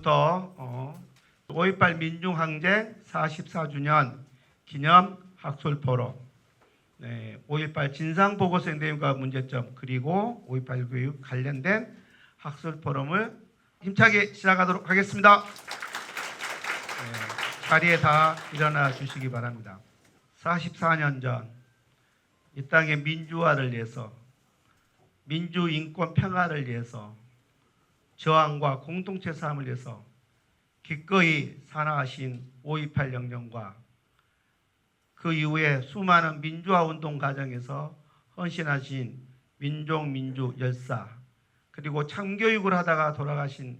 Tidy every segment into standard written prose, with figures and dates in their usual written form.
지금부터 5.18 민중항쟁 44주년 기념 학술 포럼, 5.18 진상보고서 내용과 문제점 그리고 5.18 교육 관련된 학술 포럼을 힘차게 시작하도록 하겠습니다. 자리에 다 일어나 주시기 바랍니다. 44년 전 이 땅의 민주화를 위해서, 민주인권 평화를 위해서, 저항과 공동체 싸움을 위해서 기꺼이 살아가신 5.18 영령과 그 이후에 수많은 민주화 운동 과정에서 헌신하신 민족 민주 열사, 그리고 참교육을 하다가 돌아가신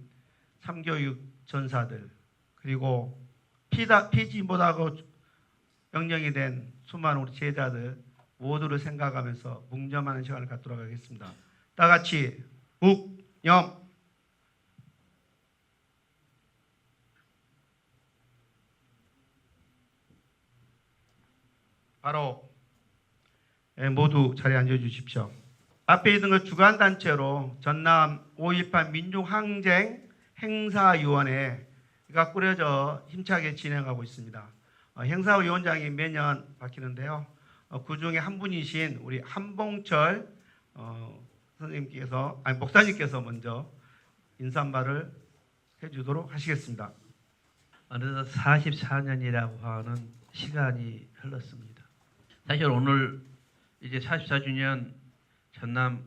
참교육 전사들, 그리고 피지 못하고 영령이 된 수많은 우리 제자들 모두를 생각하면서 묵념하는 시간을 갖도록 하겠습니다. 다 같이 묵념. 바로 모두 자리에 앉아주십시오. 앞에 있는 것 주관단체로 전남 5.18 민중항쟁 행사위원회가 꾸려져 힘차게 진행하고 있습니다. 행사위원장이 매년 바뀌는데요. 그 중에 한 분이신 우리 한봉철 목사님께서 먼저 인사말을 해주도록 하시겠습니다. 어느덧 44년이라고 하는 시간이 흘렀습니다. 사실 오늘 이제 44주년 전남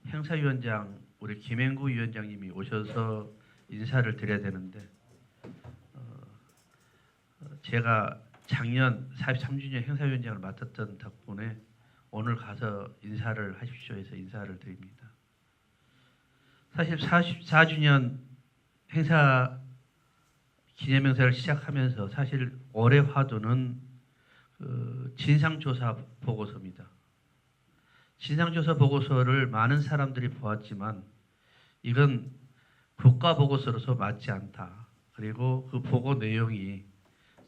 행사위원장 우리 김행구 위원장님이 오셔서 인사를 드려야 되는데 제가 작년 43주년 행사위원장을 맡았던 덕분에 오늘 가서 인사를 하십시오 해서 인사를 드립니다. 사실 44주년 행사 기념행사를 시작하면서 사실 올해 화두는 진상조사 보고서입니다. 진상조사 보고서를 많은 사람들이 보았지만 이건 국가보고서로서 맞지 않다. 그리고 그 보고 내용이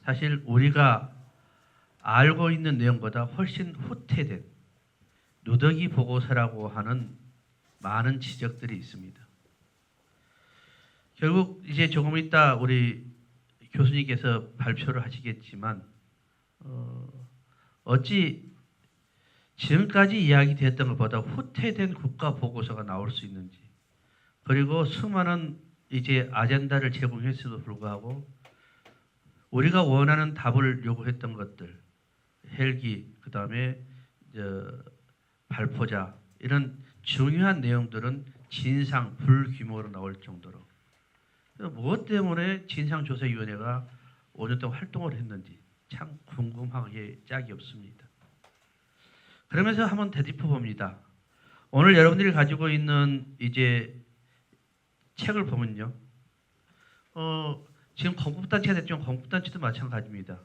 사실 우리가 알고 있는 내용보다 훨씬 후퇴된 누더기 보고서라고 하는 많은 지적들이 있습니다. 결국 이제 조금 있다 우리 교수님께서 발표를 하시겠지만 어찌 지금까지 이야기됐던 것보다 후퇴된 국가 보고서가 나올 수 있는지, 그리고 수많은 이제 아젠다를 제공했음에도 불구하고 우리가 원하는 답을 요구했던 것들, 헬기, 그 다음에 발포자, 이런 중요한 내용들은 진상 불규모로 나올 정도로, 무엇 때문에 진상조사위원회가 5년 동안 활동을 했는지 참 궁금하게 짝이 없습니다. 그러면서 한번 되짚어 봅니다. 오늘 여러분들이 가지고 있는 이제 책을 보면요, 지금 건국단체가 됐지만 건국단체도 마찬가지입니다.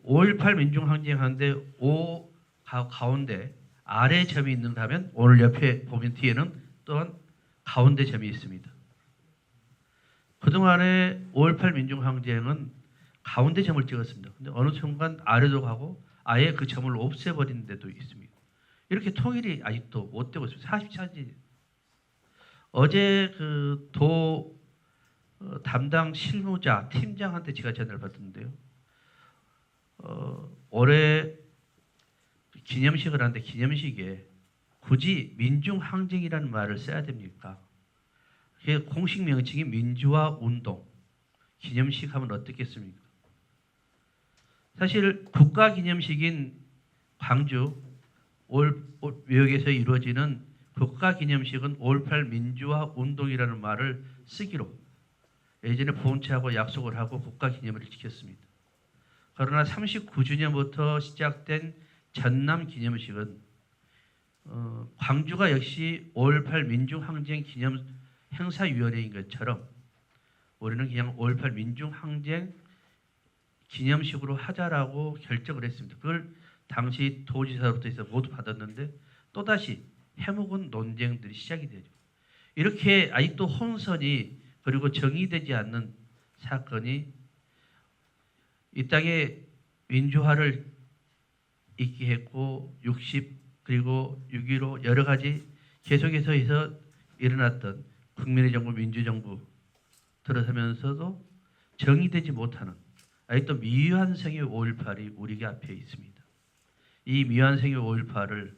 5.18 민중항쟁하는데 O 가운데 아래 점이 있는가 하면 오늘 옆에 보면 뒤에는 또한 가운데 점이 있습니다. 그동안에 5.18 민중항쟁은 가운데 점을 찍었습니다. 근데 어느 순간 아래로 가고 아예 그 점을 없애버린 데도 있습니다. 이렇게 통일이 아직도 못 되고 있습니다. 44년. 어제 그 도 담당 실무자 팀장한테 제가 전화를 받았는데요. 올해 기념식을 하는데 기념식에 굳이 민중항쟁이라는 말을 써야 됩니까? 그게 공식 명칭이 민주화 운동. 기념식 하면 어떻겠습니까? 사실 국가기념식인 광주 외역에서 이루어지는 국가기념식은 5.18 민주화 운동이라는 말을 쓰기로 예전에 보훈처하고 약속을 하고 국가기념일을 지켰습니다. 그러나 39주년부터 시작된 전남기념식은 광주가 역시 5.18 민중항쟁 기념 행사위원회인 것처럼 우리는 그냥 5.18 민중항쟁 기념식으로 하자라고 결정을 했습니다. 그걸 당시 도지사로부터 해서 모두 받았는데 또다시 해묵은 논쟁들이 시작이 되죠. 이렇게 아직도 혼선이 그리고 정의되지 않는 사건이 이 땅에 민주화를 있게 했고 60 그리고 6.15 여러 가지 계속해서 해서 일어났던 국민의 정부 민주정부 들어서면서도 정의되지 못하는 아직도 미완성의 5.18이 우리 앞에 있습니다. 이 미완성의 5.18을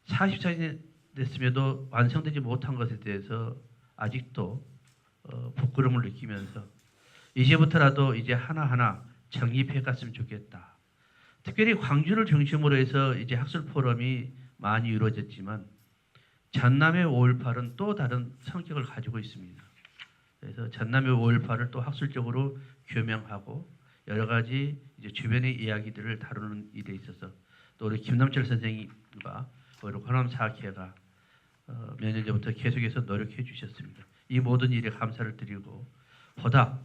40년이 됐음에도 완성되지 못한 것에 대해서 아직도 부끄러움을 느끼면서 이제부터라도 이제 하나하나 정립해 갔으면 좋겠다. 특별히 광주를 중심으로 해서 이제 학술 포럼이 많이 이루어졌지만 전남의 5.18은 또 다른 성격을 가지고 있습니다. 그래서 전남의 5.18을 또 학술적으로 규명하고 여러 가지 이제 주변의 이야기들을 다루는 일에 있어서 또 우리 김남철 선생님과 우리 호남사학회가 몇 년 전부터 계속해서 노력해 주셨습니다. 이 모든 일에 감사를 드리고 보다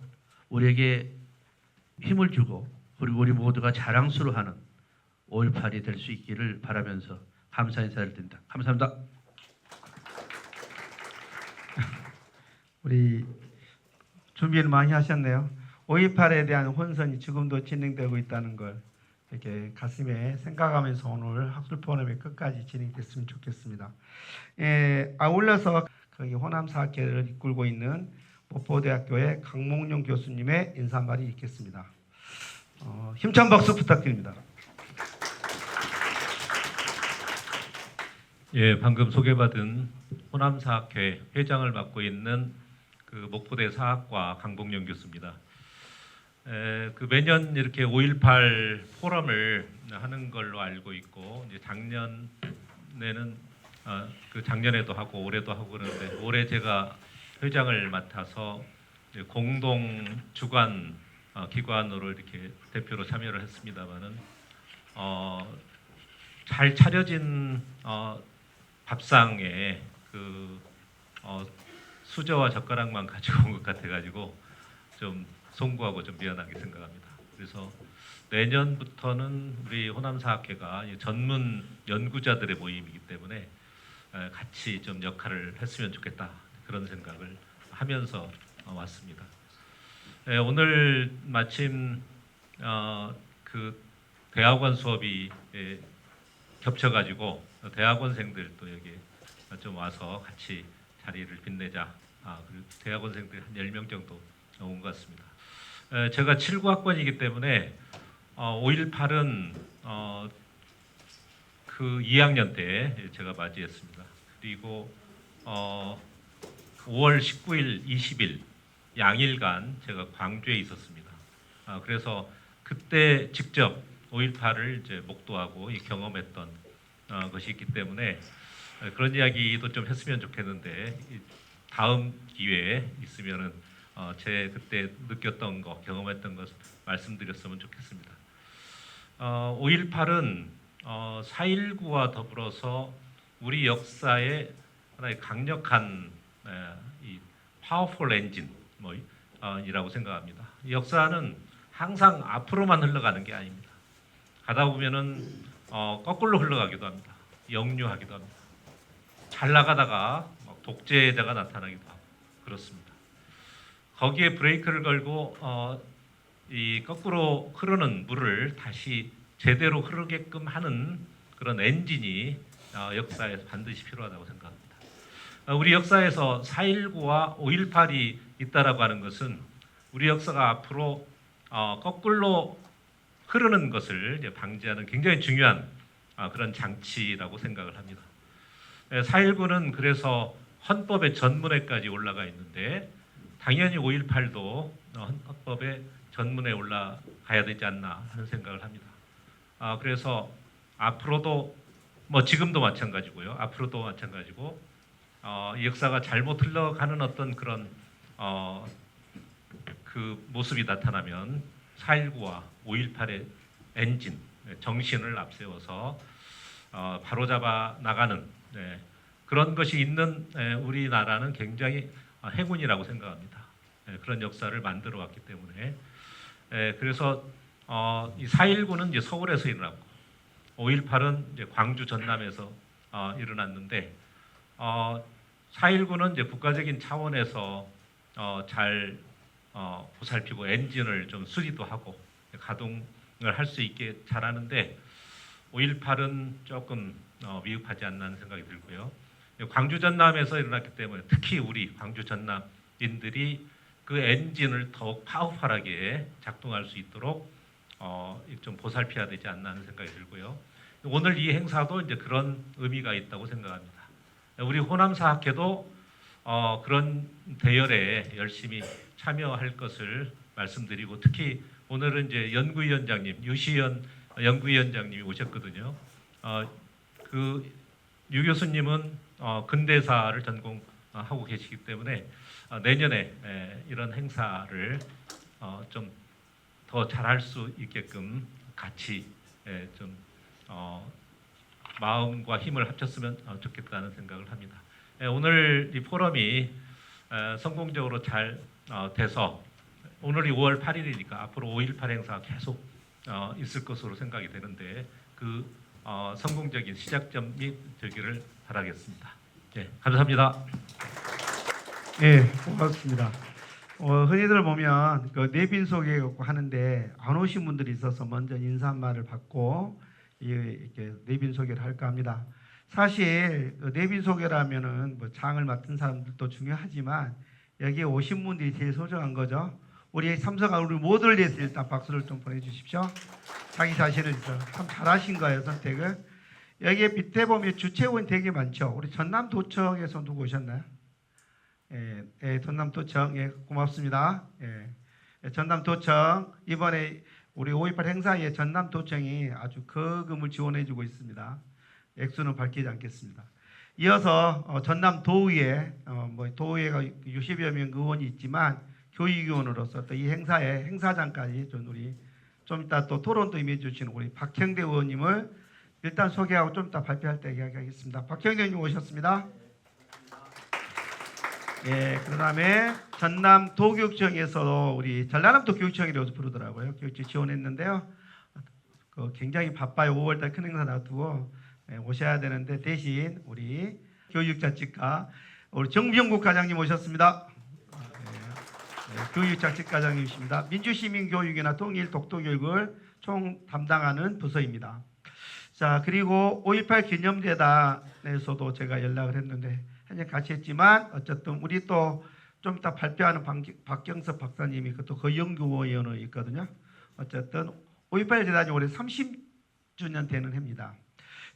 우리에게 힘을 주고 그리고 우리 모두가 자랑스러워하는 5.18이 될 수 있기를 바라면서 감사 인사를 드립니다. 감사합니다. 우리 준비를 많이 하셨네요. 5.18에 대한 혼선이 지금도 진행되고 있다는 걸 이렇게 가슴에 생각하면서 오늘 학술 포럼이 끝까지 진행됐으면 좋겠습니다. 아울러서 거기 호남사학회를 이끌고 있는 목포대학교의 강몽룡 교수님의 인사말이 있겠습니다. 힘찬 박수 부탁드립니다. 예, 방금 소개받은 호남사학회 회장을 맡고 있는 그 목포대 사학과 강봉영 교수입니다. 그 매년 이렇게 5.18 포럼을 하는 걸로 알고 있고 이제 작년에는 그 작년에도 하고 올해도 하고 그러는데 올해 제가 회장을 맡아서 이제 공동 주관 기관으로 이렇게 대표로 참여를 했습니다만은 잘 차려진 밥상에 그 수저와 젓가락만 가지고 온 것 같아가지고 좀 송구하고 좀 미안하게 생각합니다. 그래서 내년부터는 우리 호남사학회가 전문 연구자들의 모임이기 때문에 같이 좀 역할을 했으면 좋겠다 그런 생각을 하면서 왔습니다. 오늘 마침 그 대학원 수업이 겹쳐가지고 대학원생들도 여기 좀 와서 같이 자리를 빛내자. 그리고 대학원생들 한 10명 정도 온 것 같습니다. 제가 79학번이기 때문에 5.18은 그 2학년 때 제가 맞이했습니다. 그리고 5월 19일, 20일 양일간 제가 광주에 있었습니다. 그래서 그때 직접 5.18을 이제 목도하고 경험했던 것이 있기 때문에 그런 이야기도 좀 했으면 좋겠는데 다음 기회에 있으면은 제 그때 느꼈던 거, 경험했던 것 말씀드렸으면 좋겠습니다. 5.18은 4.19와 더불어서 우리 역사의 하나의 강력한 이 파워풀 엔진 이라고 생각합니다. 이 역사는 항상 앞으로만 흘러가는 게 아닙니다. 가다 보면은 거꾸로 흘러가기도 합니다. 역류하기도 합니다. 잘 나가다가 독재자가 나타나기도 하고 그렇습니다. 거기에 브레이크를 걸고 이 거꾸로 흐르는 물을 다시 제대로 흐르게끔 하는 그런 엔진이 역사에서 반드시 필요하다고 생각합니다. 우리 역사에서 4.19와 5.18이 있다라고 하는 것은 우리 역사가 앞으로 거꾸로 흐르는 것을 방지하는 굉장히 중요한 그런 장치라고 생각을 합니다. 4.19는 그래서 헌법의 전문에까지 올라가 있는데 당연히 5.18도 헌법의 전문에 올라가야 되지 않나 하는 생각을 합니다. 그래서 앞으로도 지금도 마찬가지고요. 앞으로도 마찬가지고 이 역사가 잘못 흘러가는 어떤 그런 그 모습이 나타나면 4.19와 5.18의 엔진, 정신을 앞세워서 바로잡아 나가는 그런 것이 있는 우리나라는 굉장히 행운이라고 생각합니다. 그런 역사를 만들어 왔기 때문에 그래서 이 4.19는 이제 서울에서 일어났고 5.18은 이제 광주 전남에서 일어났는데 4.19는 이제 국가적인 차원에서 잘 보살피고 엔진을 좀 수리도 하고 가동을 할 수 있게 잘하는데 5.18은 조금 미흡하지 않나 하는 생각이 들고요. 광주 전남에서 일어났기 때문에 특히 우리 광주 전남 인들이 그 엔진을 더욱 파워풀하게 작동할 수 있도록 좀 보살펴야 되지 않나 하는 생각이 들고요. 오늘 이 행사도 이제 그런 의미가 있다고 생각합니다. 우리 호남사학회도 그런 대열에 열심히 참여할 것을 말씀드리고, 특히 오늘은 이제 연구위원장님, 유시연 연구위원장님이 오셨거든요. 유 교수님은 근대사를 전공하고 계시기 때문에 내년에 이런 행사를 좀 더 잘할 수 있게끔 같이 좀 마음과 힘을 합쳤으면 좋겠다는 생각을 합니다. 오늘 이 포럼이 성공적으로 잘 돼서, 오늘이 5월 8일이니까 앞으로 5.18 행사 계속 있을 것으로 생각이 되는데, 그 성공적인 시작점이 되기를 바라겠습니다. 네, 감사합니다. 네, 고맙습니다. 흔히들 보면 그 내빈 소개 하는데 안 오신 분들이 있어서 먼저 인사 한 말을 받고 이렇게 내빈 소개를 할까 합니다. 사실 내빈 소개라면은 뭐 장을 맡은 사람들도 중요하지만 여기에 오신 분들이 제일 소중한 거죠. 우리 참석한 우리 모두를 위해서 일단 박수를 좀 보내주십시오. 자기 자신을 위해서 참 잘하신 거예요, 선택을. 여기에 밑에 보면 주최원 되게 많죠. 우리 전남도청에서 누구 오셨나요? 전남도청, 고맙습니다. 전남도청, 이번에 우리 5.18 행사에 전남도청이 아주 거금을 지원해주고 있습니다. 액수는 밝히지 않겠습니다. 이어서 전남도의회, 도의회가 60여 명 의원이 있지만 교육위원으로서 또 이 행사의 행사장까지 우리 좀 이따 또 토론도 임해주시는 우리 박형대 의원님을 일단 소개하고 좀 이따 발표할 때 이야기하겠습니다. 박형대 의원님 오셨습니다. 그다음에 전남도교육청에서 우리 전라남도 교육청이라고 부르더라고요. 교육청 지원했는데요. 굉장히 바빠요. 5월달 큰 행사 놔두고 오셔야 되는데 대신 우리 교육자치과 우리 정병국 과장님 오셨습니다. 교육자치과장님이십니다. 민주시민교육이나 통일 독도교육을 총 담당하는 부서입니다. 자, 그리고 5.18 기념재단에서도 제가 연락을 했는데 현재 같이 했지만 어쨌든 우리 또 좀 이따 발표하는 박경섭 박사님이 또 그 연구위원회 있거든요. 어쨌든 5.18 재단이 올해 30주년 되는 해입니다.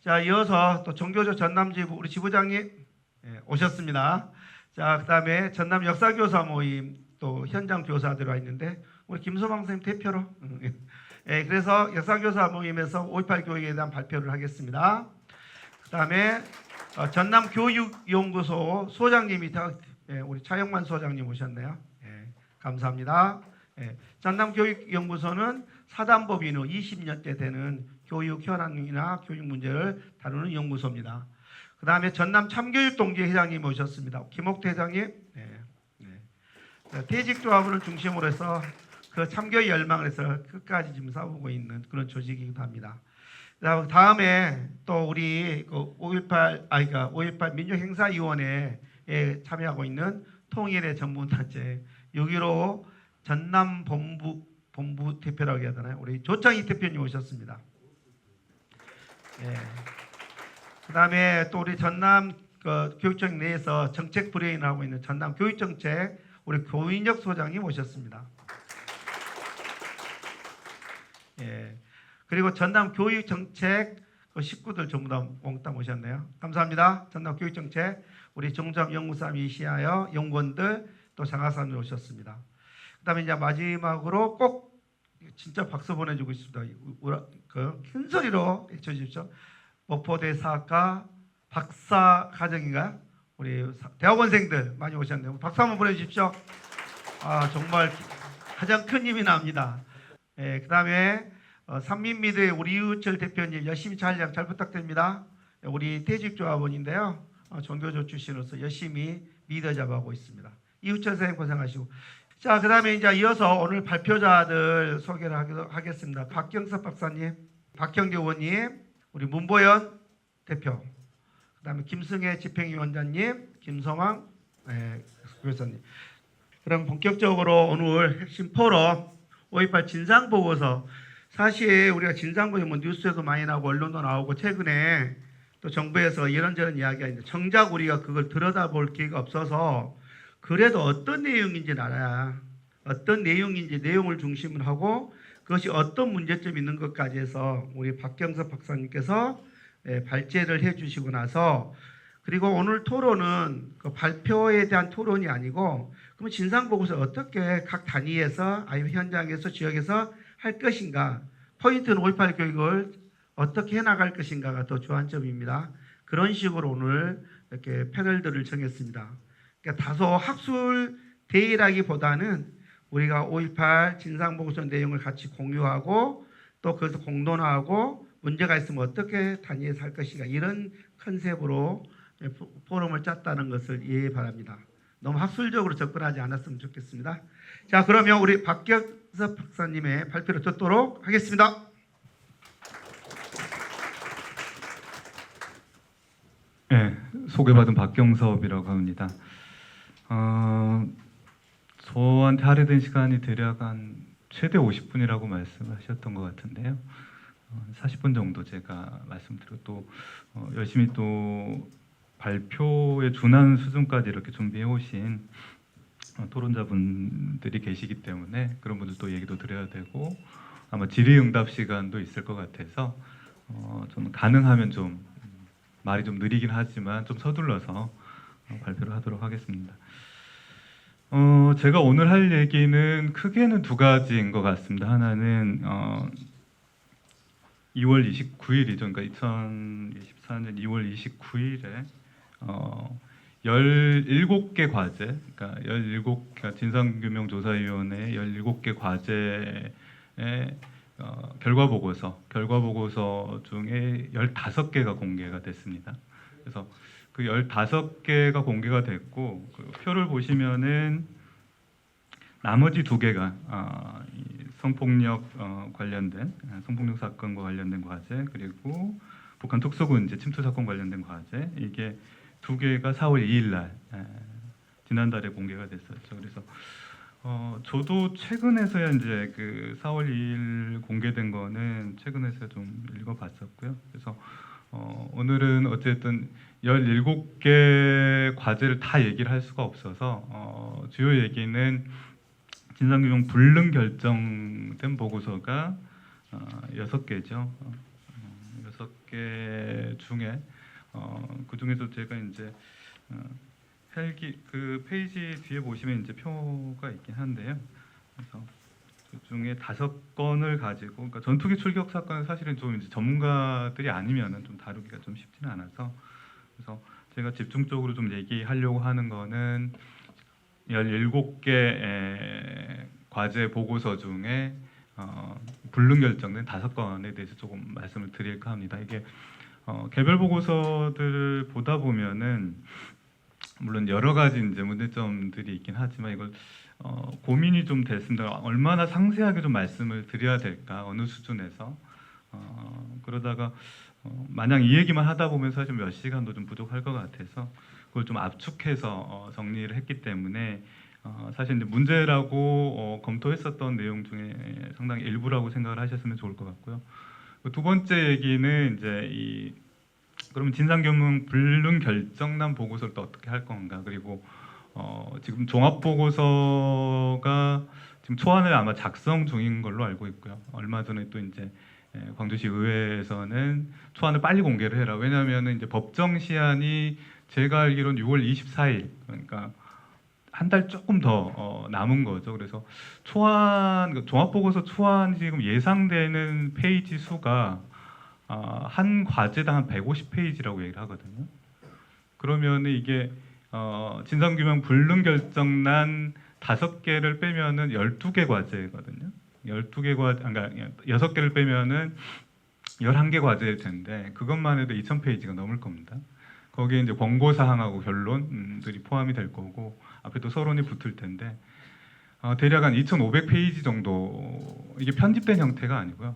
자, 이어서 또 정교조 전남지부 우리 지부장님 오셨습니다. 자, 그다음에 전남 역사교사 모임 또 현장 교사들 와 있는데 우리 김소방 선생님 대표로 그래서 역사교사 모임에서 5.18 교육에 대한 발표를 하겠습니다. 그다음에 전남교육연구소 소장님이 우리 차영만 소장님 오셨네요. 감사합니다. 전남교육연구소는 사단법인 후 20년째 되는 교육 현황이나 교육 문제를 다루는 연구소입니다. 그 다음에 전남 참교육동지 회장님 오셨습니다. 김옥태 회장님. 퇴직조합을 중심으로 해서 그 참교육 열망을 해서 끝까지 지금 싸우고 있는 그런 조직이기도 합니다. 다음에 또 우리 5.18 민주행사위원회에 참여하고 있는 통일의 전문단체 6.15 전남본부 대표라고 해야 되나요? 우리 조창희 대표님 오셨습니다. 그 다음에 또 우리 전남 교육청 내에서 정책 브레인을 하고 있는 전남 교육정책 우리 교인혁 소장님 오셨습니다. 그리고 전남 교육정책 식구들 전부 다 몽땅 오셨네요. 감사합니다. 전남 교육정책 우리 종잡연구사람 이시하여 연구원들 또 장학사람들 오셨습니다. 그 다음에 이제 마지막으로 꼭 진짜 박수 보내주고 있습니다. 큰 소리로 해주십시오. 목포대 사학과 박사 과정인가요? 우리 대학원생들 많이 오셨네요. 박수 한번 보내주십시오. 정말 가장 큰 힘이 납니다. 그 다음에 삼민미드의 우리 이우철 대표님 열심히 잘 부탁드립니다. 우리 퇴직조합원인데요. 종교조 출신으로서 열심히 리더 잡아오고 있습니다. 이우철 선생님 고생하시고. 자, 그 다음에 이제 이어서 오늘 발표자들 소개를 하겠습니다. 박경섭 박사님, 박형대 의원님, 우리 문보연 대표, 그 다음에 김승혜 집행위원장님, 김성황 교수님. 그럼 본격적으로 오늘 핵심 포럼 5.18 진상보고서, 사실 우리가 진상보고서 뭐 뉴스에도 많이 나오고 언론도 나오고 최근에 또 정부에서 이런저런 이야기가 있는데 정작 우리가 그걸 들여다볼 기회가 없어서 그래도 어떤 내용인지는 알아야 어떤 내용인지 내용을 중심으로 하고 그것이 어떤 문제점이 있는 것까지 해서 우리 박경섭 박사님께서 발제를 해주시고 나서 그리고 오늘 토론은 그 발표에 대한 토론이 아니고 그럼 진상보고서 어떻게 각 단위에서 아니면 현장에서 지역에서 할 것인가 포인트는 5.18 교육을 어떻게 해나갈 것인가가 더 주안점입니다. 그런 식으로 오늘 이렇게 패널들을 정했습니다. 그러니까 다소 학술 대의라기보다는 우리가 5.18 진상보고서 내용을 같이 공유하고 또 그것을 공론화하고 문제가 있으면 어떻게 단위에서 할 것인가 이런 컨셉으로 포럼을 짰다는 것을 이해 바랍니다. 너무 학술적으로 접근하지 않았으면 좋겠습니다. 자, 그러면 우리 박경섭 박사님의 발표를 듣도록 하겠습니다. 네, 소개받은 박경섭이라고 합니다. 저한테 할애된 시간이 대략 한 최대 50분이라고 말씀하셨던 것 같은데요. 40분 정도 제가 말씀드리고 또 열심히 또 발표에 준하는 수준까지 이렇게 준비해 오신 토론자분들이 계시기 때문에 그런 분들도 얘기도 드려야 되고 아마 질의응답 시간도 있을 것 같아서 저는 가능하면 좀 말이 좀 느리긴 하지만 좀 서둘러서 발표를 하도록 하겠습니다. 제가 오늘 할 얘기는 크게는 두 가지인 것 같습니다. 하나는 2월 29일이죠. 그러니까 2024년 2월 29일에 17개 과제, 그러니까 17개 진상규명조사위원회 17개 과제의 결과 보고서 중에 15개가 공개가 됐습니다. 그래서 그 15개가 공개가 됐고 그 표를 보시면은 나머지 2개가 이 성폭력 관련된 성폭력 사건과 관련된 과제 그리고 북한 특수군 이제 침투 사건 관련된 과제 이게 2개가 4월 2일 날 지난달에 공개가 됐었죠. 그래서 저도 최근에서야 이제 그 4월 2일 공개된 거는 최근에서 좀 읽어봤었고요. 그래서 오늘은 어쨌든 17개 과제를 다 얘기를 할 수가 없어서 주요 얘기는 진상규명 불능 결정된 보고서가 6개죠. 6개 중에 그 중에서 제가 이제 헬기 그 페이지 뒤에 보시면 이제 표가 있긴 한데요. 그래서 그 중에 5건을 가지고 그러니까 전투기 출격 사건은 사실은 좀 이제 전문가들이 아니면은 좀 다루기가 좀 쉽지는 않아서 그래서 제가 집중적으로 좀 얘기하려고 하는 거는 17개 과제 보고서 중에 불능 결정된 5건에 대해서 조금 말씀을 드릴까 합니다. 이게 개별 보고서들을 보다 보면은 물론 여러 가지 이제 문제점들이 있긴 하지만 이걸 고민이 좀 됐습니다. 얼마나 상세하게 좀 말씀을 드려야 될까 어느 수준에서 그러다가 마냥 이 얘기만 하다 보면 사실 몇 시간도 좀 부족할 것 같아서 그걸 좀 압축해서 정리를 했기 때문에 사실 이제 문제라고 검토했었던 내용 중에 상당히 일부라고 생각을 하셨으면 좋을 것 같고요. 두 번째 얘기는 이제 그러면 진상규명 불능 결정난 보고서를 또 어떻게 할 건가 그리고 지금 종합 보고서가 지금 초안을 아마 작성 중인 걸로 알고 있고요. 얼마 전에 또 이제 광주시 의회에서는 초안을 빨리 공개를 해라. 왜냐하면 이제 법정 시한이 제가 알기로는 6월 24일 그러니까 한 달 조금 더 남은 거죠. 그래서 초안 종합 보고서 초안 지금 예상되는 페이지 수가 한 과제당 한 150페이지라고 얘기를 하거든요. 그러면 이게 진상규명 불능 결정난 5개를 빼면은 12개 과제거든요. 12개 과제, 그러니까 6개를 빼면은 11개 과제일 텐데 그것만 해도 2000페이지가 넘을 겁니다. 거기에 이제 권고 사항하고 결론들이 포함이 될 거고 앞에 또 서론이 붙을 텐데 대략 한 2,500페이지 정도 이게 편집된 형태가 아니고요.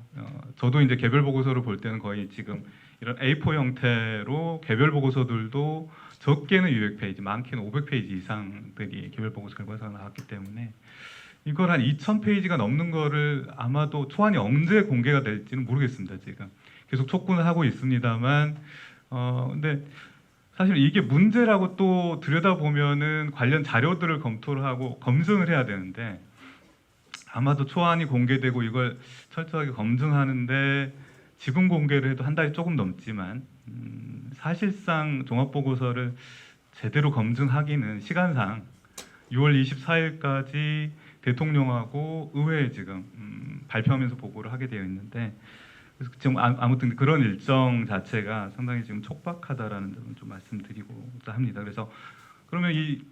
저도 이제 개별 보고서를 볼 때는 거의 지금 이런 A4 형태로 개별 보고서들도 적게는 200페이지, 많게는 500페이지 이상들이 개별 보고서 결과서가 나왔기 때문에 이걸 한 2,000페이지가 넘는 거를 아마도 초안이 언제 공개가 될지는 모르겠습니다. 지금 계속 촉구는 하고 있습니다만 근데 사실 이게 문제라고 또 들여다보면은 관련 자료들을 검토를 하고 검증을 해야 되는데 아마도 초안이 공개되고 이걸 철저하게 검증하는데 지금 공개를 해도 한 달이 조금 넘지만 사실상 종합보고서를 제대로 검증하기는 시간상 6월 24일까지 대통령하고 의회에 지금 발표하면서 보고를 하게 되어 있는데 그래서 지금 아무튼 그런 일정 자체가 상당히 지금 촉박하다라는 점을 좀 말씀드리고 합니다. 그래서 그러면 이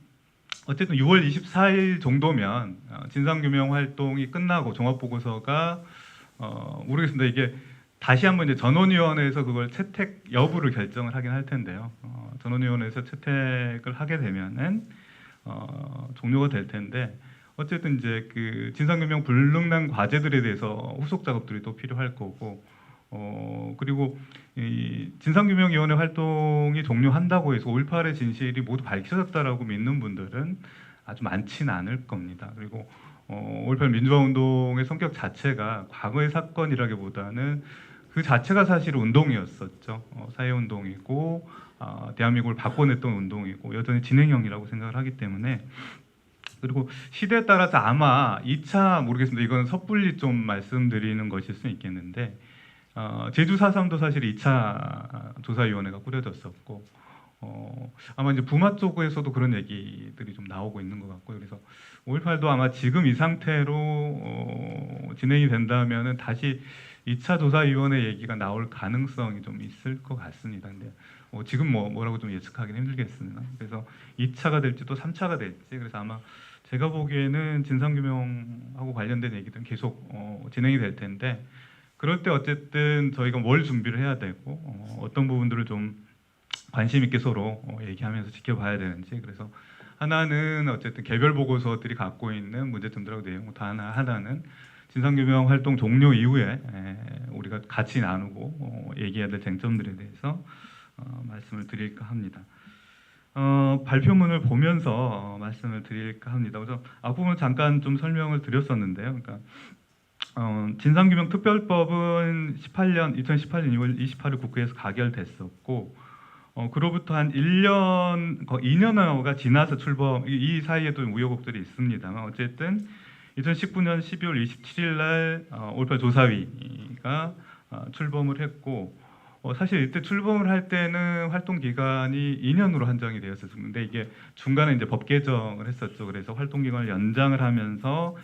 어쨌든 6월 24일 정도면 진상규명 활동이 끝나고 종합보고서가 모르겠습니다. 이게 다시 한번 이제 전원위원회에서 그걸 채택 여부를 결정을 하긴 할 텐데요. 전원위원회에서 채택을 하게 되면은 종료가 될 텐데 어쨌든 이제 그 진상규명 불능난 과제들에 대해서 후속 작업들이 또 필요할 거고 그리고 이 진상규명위원회 활동이 종료한다고 해서 5.18의 진실이 모두 밝혀졌다라고 믿는 분들은 아주 많지는 않을 겁니다. 그리고 5.18 민주화운동의 성격 자체가 과거의 사건이라기보다는 그 자체가 사실 운동이었었죠. 사회운동이고 대한민국을 바꿔냈던 운동이고 여전히 진행형이라고 생각을 하기 때문에 그리고 시대에 따라서 아마 2차 모르겠습니다. 이건 섣불리 좀 말씀드리는 것일 수 있겠는데 제주 4.3도 사실 2차 조사위원회가 꾸려졌었고 아마 이제 부마 쪽에서도 그런 얘기들이 좀 나오고 있는 것 같고요. 그래서 5.18도 아마 지금 이 상태로 진행이 된다면은 다시 2차 조사위원회 얘기가 나올 가능성이 좀 있을 것 같습니다. 근데 지금 뭐라고 좀 예측하기는 힘들겠습니다. 그래서 2차가 될지 또 3차가 될지 그래서 아마 제가 보기에는 진상규명하고 관련된 얘기들은 계속 진행이 될 텐데 그럴 때 어쨌든 저희가 뭘 준비를 해야 되고 어떤 부분들을 좀 관심 있게 서로 얘기하면서 지켜봐야 되는지 그래서 하나는 어쨌든 개별 보고서들이 갖고 있는 문제점들하고 내용 다 하나는 진상규명 활동 종료 이후에 우리가 같이 나누고 얘기해야 될 쟁점들에 대해서 말씀을 드릴까 합니다. 발표문을 보면서 말씀을 드릴까 합니다. 그래서 앞부분 잠깐 좀 설명을 드렸었는데요. 그러니까 진상규명 특별법은 2018년 2월 28일 국회에서 가결됐었고 그로부터 한 1년, 2년여가 지나서 출범 이 사이에도 우여곡절이 있습니다만 어쨌든 2019년 12월 27일 날 5.18 조사위가 출범을 했고 사실 이때 출범을 할 때는 활동 기간이 2년으로 한정이 되었었는데 이게 중간에 이제 법 개정을 했었죠. 그래서 활동 기간을 연장을 하면서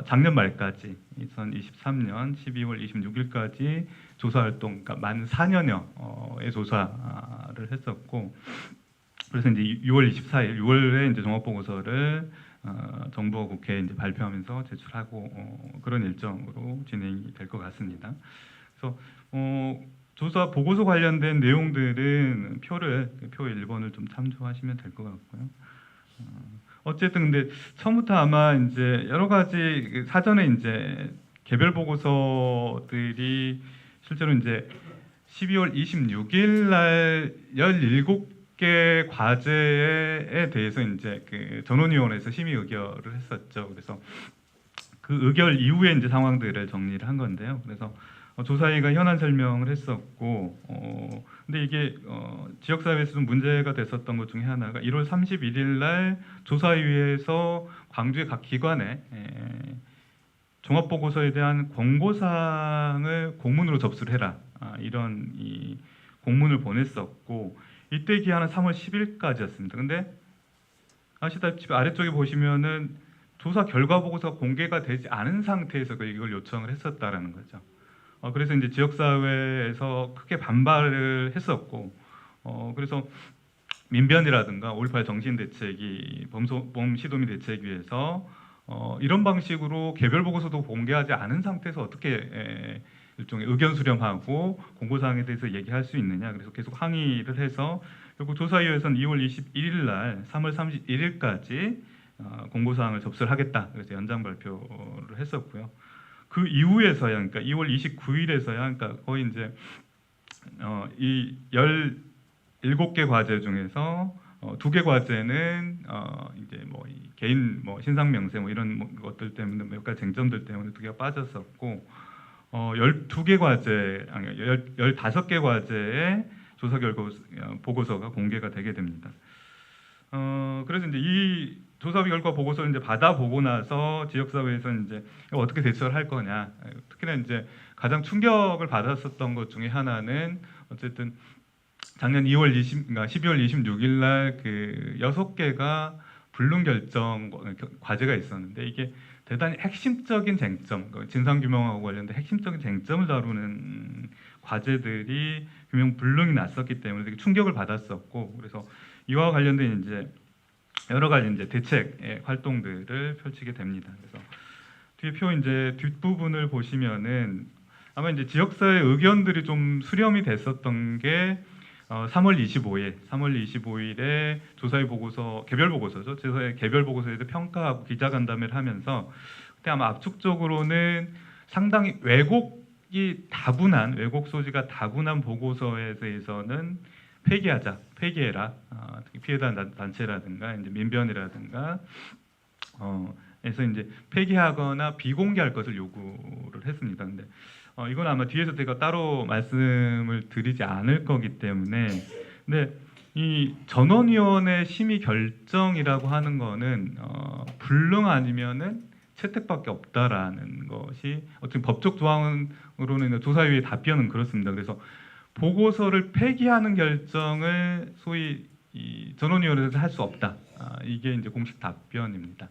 작년 말까지 2023년 12월 26일까지 조사 활동, 그러니까 만 4년여의 조사를 했었고 그래서 이제 6월 24일 6월에 이제 종합 보고서를 정부와 국회에 이제 발표하면서 제출하고 그런 일정으로 진행이 될 것 같습니다. 그래서 조사 보고서 관련된 내용들은 표 1번을 좀 참조하시면 될 것 같고요. 어쨌든 근데 처음부터 아마 이제 여러 가지 사전에 이제 개별 보고서들이 실제로 이제 12월 26일 날 17개 과제에 대해서 이제 그 전원위원회에서 심의 의결을 했었죠. 그래서 그 의결 이후에 이제 상황들을 정리를 한 건데요. 그래서 조사위가 현안 설명을 했었고, 근데 이게 지역사회에서 좀 문제가 됐었던 것 중에 하나가 1월 31일 날 조사위에서 광주의 각 기관에 종합보고서에 대한 권고사항을 공문으로 접수를 해라 이런 이 공문을 보냈었고 이때 기한은 3월 10일까지였습니다. 근데 아시다시피 아래쪽에 보시면은 조사 결과 보고서가 공개가 되지 않은 상태에서 이걸 요청을 했었다라는 거죠. 그래서 이제 지역사회에서 크게 반발을 했었고, 그래서 민변이라든가 5.18 정신대책위, 범시도민 대책위에서 이런 방식으로 개별 보고서도 공개하지 않은 상태에서 어떻게 일종의 의견 수렴하고 공고사항에 대해서 얘기할 수 있느냐. 그래서 계속 항의를 해서 결국 조사위에서는 2월 21일 날 3월 31일까지 공고사항을 접수를 하겠다. 그래서 연장 발표를 했었고요. 그 이후에서야, 그러니까 2월 29일에서야, 그러니까 거의 이제 이 17개 과제 중에서 2개 과제는 이제 뭐 개인 뭐 신상 명세 뭐 이런 것들 때문에 몇 가지 쟁점들 때문에 2개가 빠졌었고 12개 과제, 아니 15개 과제에 조사 결과 보고서가 공개가 되게 됩니다. 그래서 이제 이 조사 결과 보고서를 이제 받아보고 나서 지역사회에서 이제 어떻게 대처를 할 거냐, 특히나 이제 가장 충격을 받았었던 것 중에 하나는 어쨌든 작년 12월 26일 날 그 6개가 불능 결정 과제가 있었는데 이게 대단히 핵심적인 쟁점, 진상규명하고 관련된 핵심적인 쟁점을 다루는 과제들이 규명 불능이 났었기 때문에 되게 충격을 받았었고, 그래서 이와 관련된 이제 여러 가지 이제 대책 활동들을 펼치게 됩니다. 그래서 뒤에 표 이제 뒷부분을 보시면은 아마 이제 지역사회 의견들이 좀 수렴이 됐었던 게 3월 25일에 조사회 보고서 개별 보고서죠. 조사회 개별 보고서에 대해 평가하고 기자간담회를 하면서 그때 아마 압축적으로는 상당히 왜곡 소지가 다분한 보고서에 대해서는 폐기해라. 특히 피해자 단체라든가 이제 민변이라든가 에서 이제 폐기하거나 비공개할 것을 요구를 했습니다. 근데 이건 아마 뒤에서 제가 따로 말씀을 드리지 않을 거기 때문에, 근데 이 전원위원회 심의 결정이라고 하는 거는 불능 아니면은 채택밖에 없다라는 것이 어쨌든 법적 조항으로는 조사위의 답변은 그렇습니다. 그래서 보고서를 폐기하는 결정을 소위 이 전원위원회에서 할 수 없다. 이게 이제 공식 답변입니다.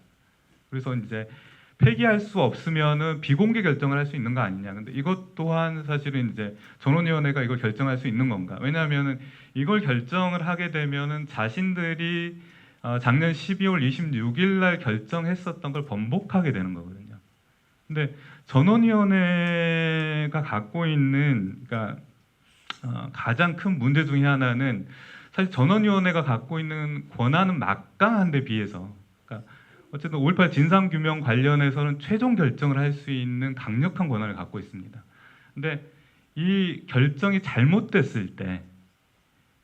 그래서 이제 폐기할 수 없으면은 비공개 결정을 할 수 있는 거 아니냐. 근데 이것 또한 사실은 이제 전원위원회가 이걸 결정할 수 있는 건가? 왜냐하면은 이걸 결정을 하게 되면은 자신들이 작년 12월 26일 날 결정했었던 걸 번복하게 되는 거거든요. 근데 전원위원회가 갖고 있는 그러니까 가장 큰 문제 중에 하나는 사실 전원위원회가 갖고 있는 권한은 막강한데 비해서, 그러니까 어쨌든 5.18 진상규명 관련해서는 최종 결정을 할 수 있는 강력한 권한을 갖고 있습니다. 근데 이 결정이 잘못됐을 때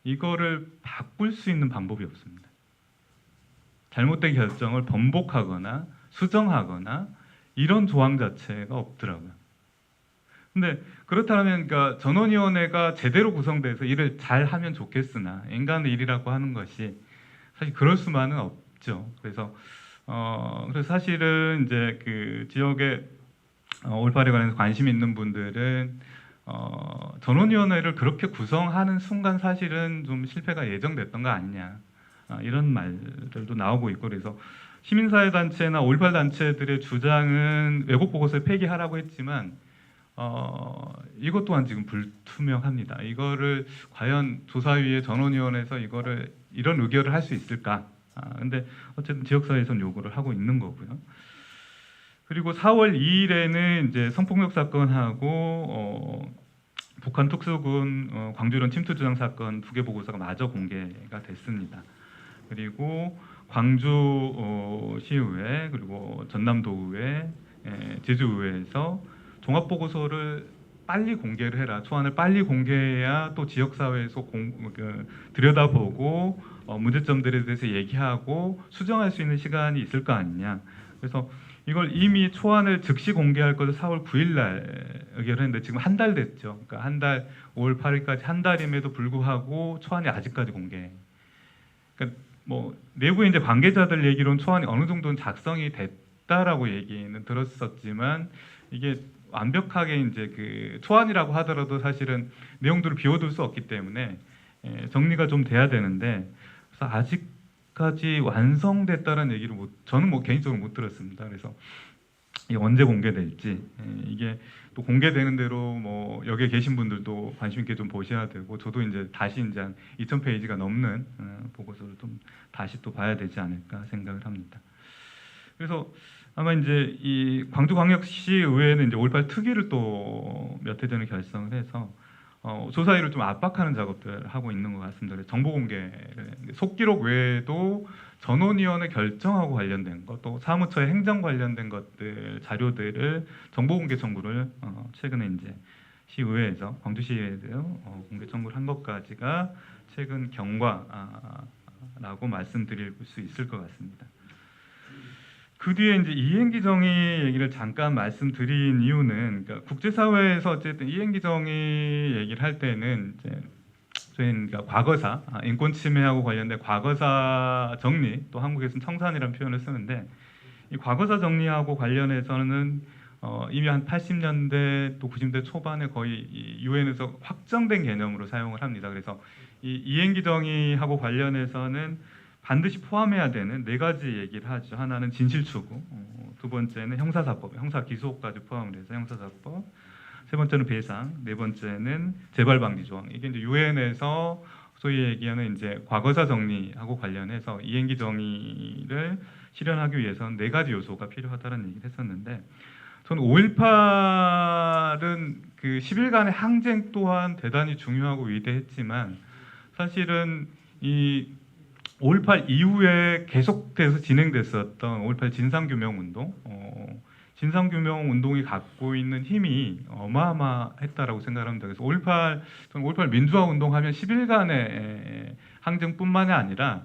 이거를 바꿀 수 있는 방법이 없습니다. 잘못된 결정을 번복하거나 수정하거나 이런 조항 자체가 없더라고요. 근데 그렇다면 그러니까 전원위원회가 제대로 구성돼서 일을 잘 하면 좋겠으나 인간의 일이라고 하는 것이 사실 그럴 수만은 없죠. 그래서 사실은 이제 그 지역에 5.18에 관해서 관심 있는 분들은 전원위원회를 그렇게 구성하는 순간 사실은 좀 실패가 예정됐던 거 아니냐, 이런 말들도 나오고 있고, 그래서 시민사회단체나 5.18 단체들의 주장은 왜곡 보고서를 폐기하라고 했지만 이것 또한 지금 불투명합니다. 이거를 과연 조사위의 전원위원회에서 이런 의결을 할 수 있을까? 근데 어쨌든 지역사회에서는 요구를 하고 있는 거고요. 그리고 4월 2일에는 이제 성폭력 사건하고 북한 특수군 광주론 침투 주장 사건 2개 보고서가 마저 공개가 됐습니다. 그리고 광주 시의회 그리고 전남도의회, 제주의회에서 종합 보고서를 빨리 공개를 해라. 초안을 빨리 공개해야 또 지역사회에서 들여다보고 문제점들에 대해서 얘기하고 수정할 수 있는 시간이 있을 거 아니냐. 그래서 이걸 이미 초안을 즉시 공개할 것을 4월 9일 날 의결을 했는데 지금 한 달 됐죠. 그러니까 한 달, 5월 8일까지 한 달임에도 불구하고 초안이 아직까지 공개. 그러니까 뭐 내부에 이제 관계자들 얘기로는 초안이 어느 정도는 작성이 됐다라고 얘기는 들었었지만 이게 완벽하게 이제 그 초안이라고 하더라도 사실은 내용들을 비워둘 수 없기 때문에 정리가 좀 돼야 되는데, 그래서 아직까지 완성됐다는 얘기를 저는 뭐 개인적으로 못 들었습니다. 그래서 이게 언제 공개될지, 이게 또 공개되는 대로 뭐 여기에 계신 분들도 관심 있게 좀 보셔야 되고, 저도 이제 다시 이제 한 2,000페이지가 넘는 보고서를 좀 다시 또 봐야 되지 않을까 생각을 합니다. 그래서 아마 이제 이 광주광역시 의회는 이제 5.18 특위를 또 몇 해 전에 결성을 해서 조사위를 좀 압박하는 작업들을 하고 있는 것 같습니다. 그래서 정보 공개를 속기록 외에도 전원위원회 결정하고 관련된 것, 또 사무처의 행정 관련된 것들 자료들을 정보 공개 청구를 최근에 이제 시의회에서 광주시의회에서 공개 청구를 한 것까지가 최근 경과라고 말씀드릴 수 있을 것 같습니다. 그 뒤에 이제 이행기 정의 얘기를 잠깐 말씀드린 이유는, 그러니까 국제사회에서 어쨌든 이행기 정의 얘기를 할 때는 이제 저희는 그러니까 과거사, 인권 침해하고 관련된 과거사 정리, 또 한국에서는 청산이라는 표현을 쓰는데 이 과거사 정리하고 관련해서는 이미 한 80년대 또 90년대 초반에 거의 유엔에서 확정된 개념으로 사용을 합니다. 그래서 이 이행기 정의하고 관련해서는 반드시 포함해야 되는 네 가지 얘기를 하죠. 하나는 진실 추구, 두 번째는 형사사법, 형사 기소까지 포함을 해서 형사사법, 세 번째는 배상, 네 번째는 재발 방지 조항. 이게 이제 유엔에서 소위 얘기하는 이제 과거사 정리하고 관련해서 이행기 정의를 실현하기 위해서는 네 가지 요소가 필요하다는 얘기를 했었는데, 저는 5.18은 그 10일간의 항쟁 또한 대단히 중요하고 위대했지만 사실은 이 5.18 이후에 계속돼서 진행됐었던 5.18 진상규명운동, 진상규명운동이 갖고 있는 힘이 어마어마했다라고 생각합니다. 그래서 5.18 민주화운동하면 10일간의 항쟁뿐만이 아니라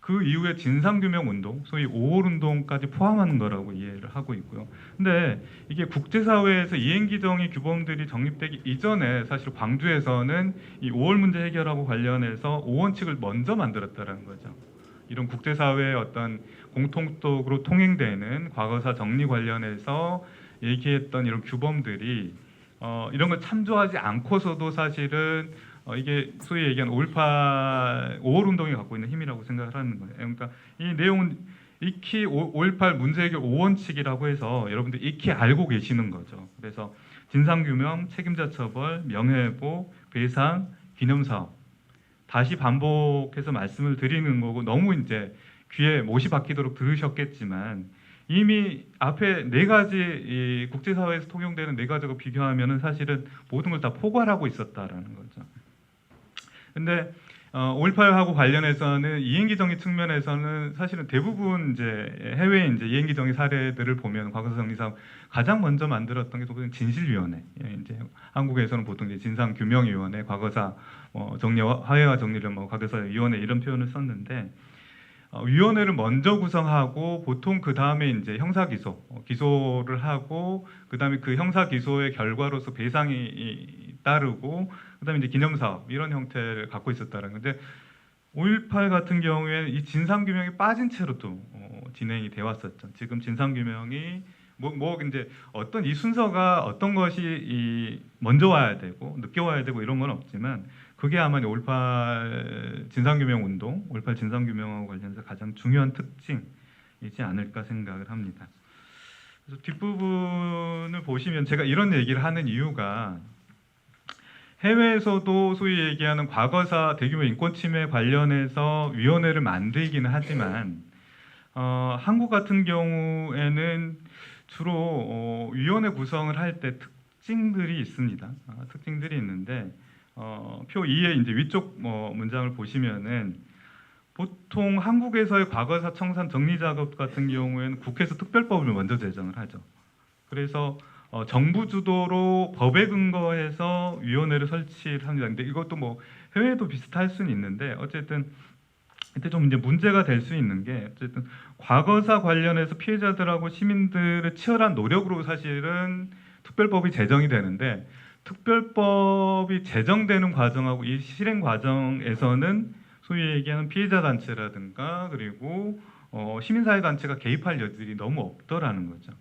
그 이후에 진상규명운동, 소위 5.18운동까지 포함하는 거라고 이해를 하고 있고요. 근데 이게 국제사회에서 이행기정의 규범들이 정립되기 이전에 사실 광주에서는 이 5월 문제 해결하고 관련해서 5원칙을 먼저 만들었다는 거죠. 이런 국제사회의 어떤 공통적으로 통행되는 과거사 정리 관련해서 얘기했던 이런 규범들이 이런 걸 참조하지 않고서도 사실은 이게 소위 얘기하는 5.18 운동이 갖고 있는 힘이라고 생각을 하는 거예요. 그러니까 이 내용은 익히 5.18 문제 해결 5원칙이라고 해서 여러분들 익히 알고 계시는 거죠. 그래서 진상규명, 책임자 처벌, 명예회복, 배상, 기념사업 다시 반복해서 말씀을 드리는 거고 너무 이제 귀에 못이 박히도록 들으셨겠지만 이미 앞에 네 가지 이 국제사회에서 통용되는 네 가지가 비교하면은 사실은 모든 걸 다 포괄하고 있었다라는 거죠. 근데 5.18하고 관련해서는 이행기 정의 측면에서는 사실은 대부분 이제 해외 이제 이행기 정의 사례들을 보면 과거사 정리 사업 가장 먼저 만들었던 게 또 진실위원회. 이제 한국에서는 보통 이제 진상규명위원회, 과거사 정리와 화해와 정리를 과거사 위원회 이런 표현을 썼는데 위원회를 먼저 구성하고 보통 그 다음에 이제 형사 기소를 하고 그 다음에 그 형사 기소의 결과로서 배상이 따르고 그다음에 이제 기념사업 이런 형태를 갖고 있었다는 건데 5.18 같은 경우에 이 진상규명이 빠진 채로도 진행이 되어 왔었죠. 지금 진상규명이 뭐 이제 어떤 이 순서가 어떤 것이 먼저 와야 되고 늦게 와야 되고 이런 건 없지만 그게 아마 5.18 진상규명 운동, 5.18 진상규명하고 관련해서 가장 중요한 특징이지 않을까 생각을 합니다. 그래서 뒷부분을 보시면 제가 이런 얘기를 하는 이유가 해외에서도 소위 얘기하는 과거사 대규모 인권 침해 관련해서 위원회를 만들기는 하지만 한국 같은 경우에는 주로 위원회 구성을 할 때 특징들이 있습니다. 특징들이 있는데 표 2의 이제 위쪽 문장을 보시면은 보통 한국에서의 과거사 청산 정리 작업 같은 경우에는 국회에서 특별법을 먼저 제정을 하죠. 그래서 정부 주도로 법에 근거해서 위원회를 설치를 합니다. 근데 이것도 뭐 해외도 비슷할 수는 있는데 어쨌든 이때 좀 이제 문제가 될 수 있는 게 어쨌든 과거사 관련해서 피해자들하고 시민들의 치열한 노력으로 사실은 특별법이 제정이 되는데 특별법이 제정되는 과정하고 이 실행 과정에서는 소위 얘기하는 피해자 단체라든가 그리고 시민사회 단체가 개입할 여지들이 너무 없더라는 거죠.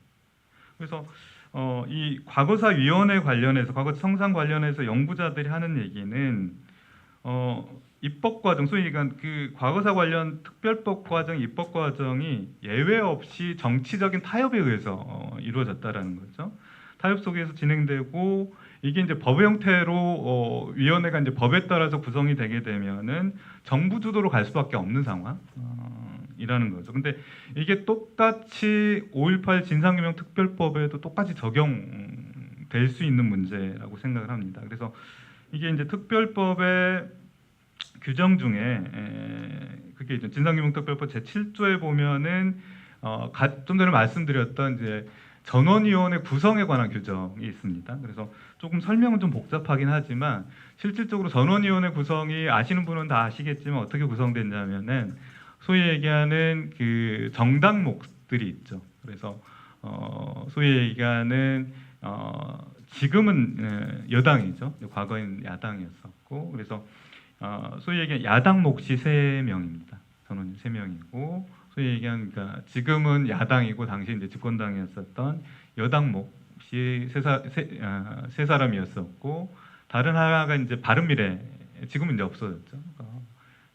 그래서 이 과거사 위원회 관련해서 과거사 청산 관련해서 연구자들이 하는 얘기는 입법 과정 소위 얘기한 그 과거사 관련 특별법 과정 입법 과정이 예외 없이 정치적인 타협에 의해서 이루어졌다라는 거죠. 타협 속에서 진행되고 이게 이제 법의 형태로 위원회가 이제 법에 따라서 구성이 되게 되면은 정부 주도로 갈 수밖에 없는 상황이라는 거죠. 근데 이게 똑같이 5.18 진상규명 특별법에도 똑같이 적용될 수 있는 문제라고 생각을 합니다. 그래서 이게 이제 특별법의 규정 중에 그게 이제 진상규명 특별법 제7조에 보면은 좀 전에 말씀드렸던 이제 전원위원회 구성에 관한 규정이 있습니다. 그래서 조금 설명은 좀 복잡하긴 하지만 실질적으로 전원위원회 구성이 아시는 분은 다 아시겠지만 어떻게 구성됐냐면은 소위 얘기하는 그 정당목들이 있죠. 그래서 소위 얘기하는 지금은 여당이죠. 과거에는 야당이었었고 그래서 소위 얘기한 야당 몫이 3명입니다. 전원이 3명이고 소위 얘기한 그러니까 지금은 야당이고 당시 이제 집권당이었었던 여당 몫이 세 사람이었었고 다른 하나가 이제 바른미래 지금은 이제 없어졌죠.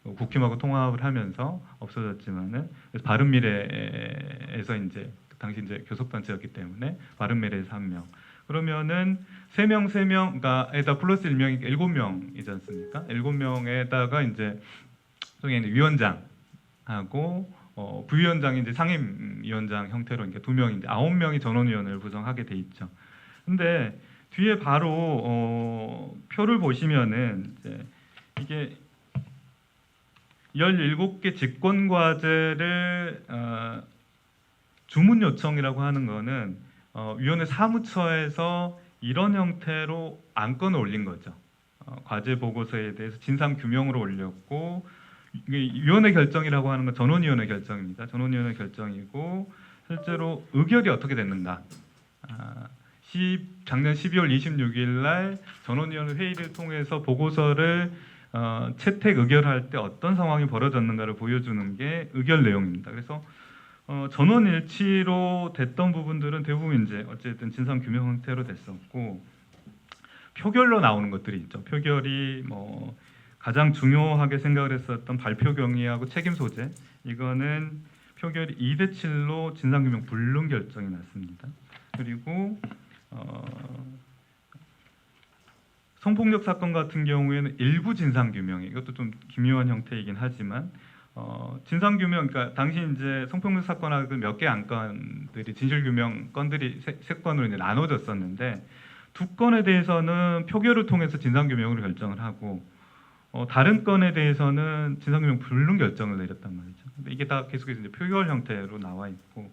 국힘하고 통합을 하면서 없어졌지만은 그래서 바른미래에서 이제 당시 이제 교섭단체였기 때문에 바른미래에서 1명. 그러면은 3명, 그러니까 에다 플러스 1명이 7명이지 않습니까? 7명에다가 이제 소위 위원장하고 부위원장이 이제 상임위원장 형태로 이렇게 2명인데 9명이 전원위원회를 구성하게 돼 있죠. 근데 뒤에 바로 표를 보시면은 이제 이게 17개 직권 과제를 주문 요청이라고 하는 거는 위원회 사무처에서 이런 형태로 안건을 올린 거죠. 과제 보고서에 대해서 진상 규명으로 올렸고 이게 위원회 결정이라고 하는 건 전원위원회 결정입니다. 전원위원회 결정이고 실제로 의결이 어떻게 됐는가? 작년 12월 26일 날 전원위원회 회의를 통해서 보고서를 채택 의결할 때 어떤 상황이 벌어졌는가를 보여주는 게 의결 내용입니다. 그래서 전원 일치로 됐던 부분들은 대부분 이제 어쨌든 진상 규명 형태로 됐었고 표결로 나오는 것들이 있죠. 표결이 뭐 가장 중요하게 생각을 했었던 발표 경위하고 책임 소재 이거는 표결이 2대 7로 진상 규명 불능 결정이 났습니다. 그리고 성폭력 사건 같은 경우에는 일부 진상 규명이 이것도 좀 기묘한 형태이긴 하지만 진상 규명 그러니까 당시 이제 성폭력 사건하고 몇 개 안건들이 진실 규명 건들이 세 건으로 이제 나눠졌었는데 2건에 대해서는 표결을 통해서 진상 규명으로 결정을 하고 다른 건에 대해서는 진상 규명 불능 결정을 내렸단 말이죠. 근데 이게 다 계속해서 이제 표결 형태로 나와 있고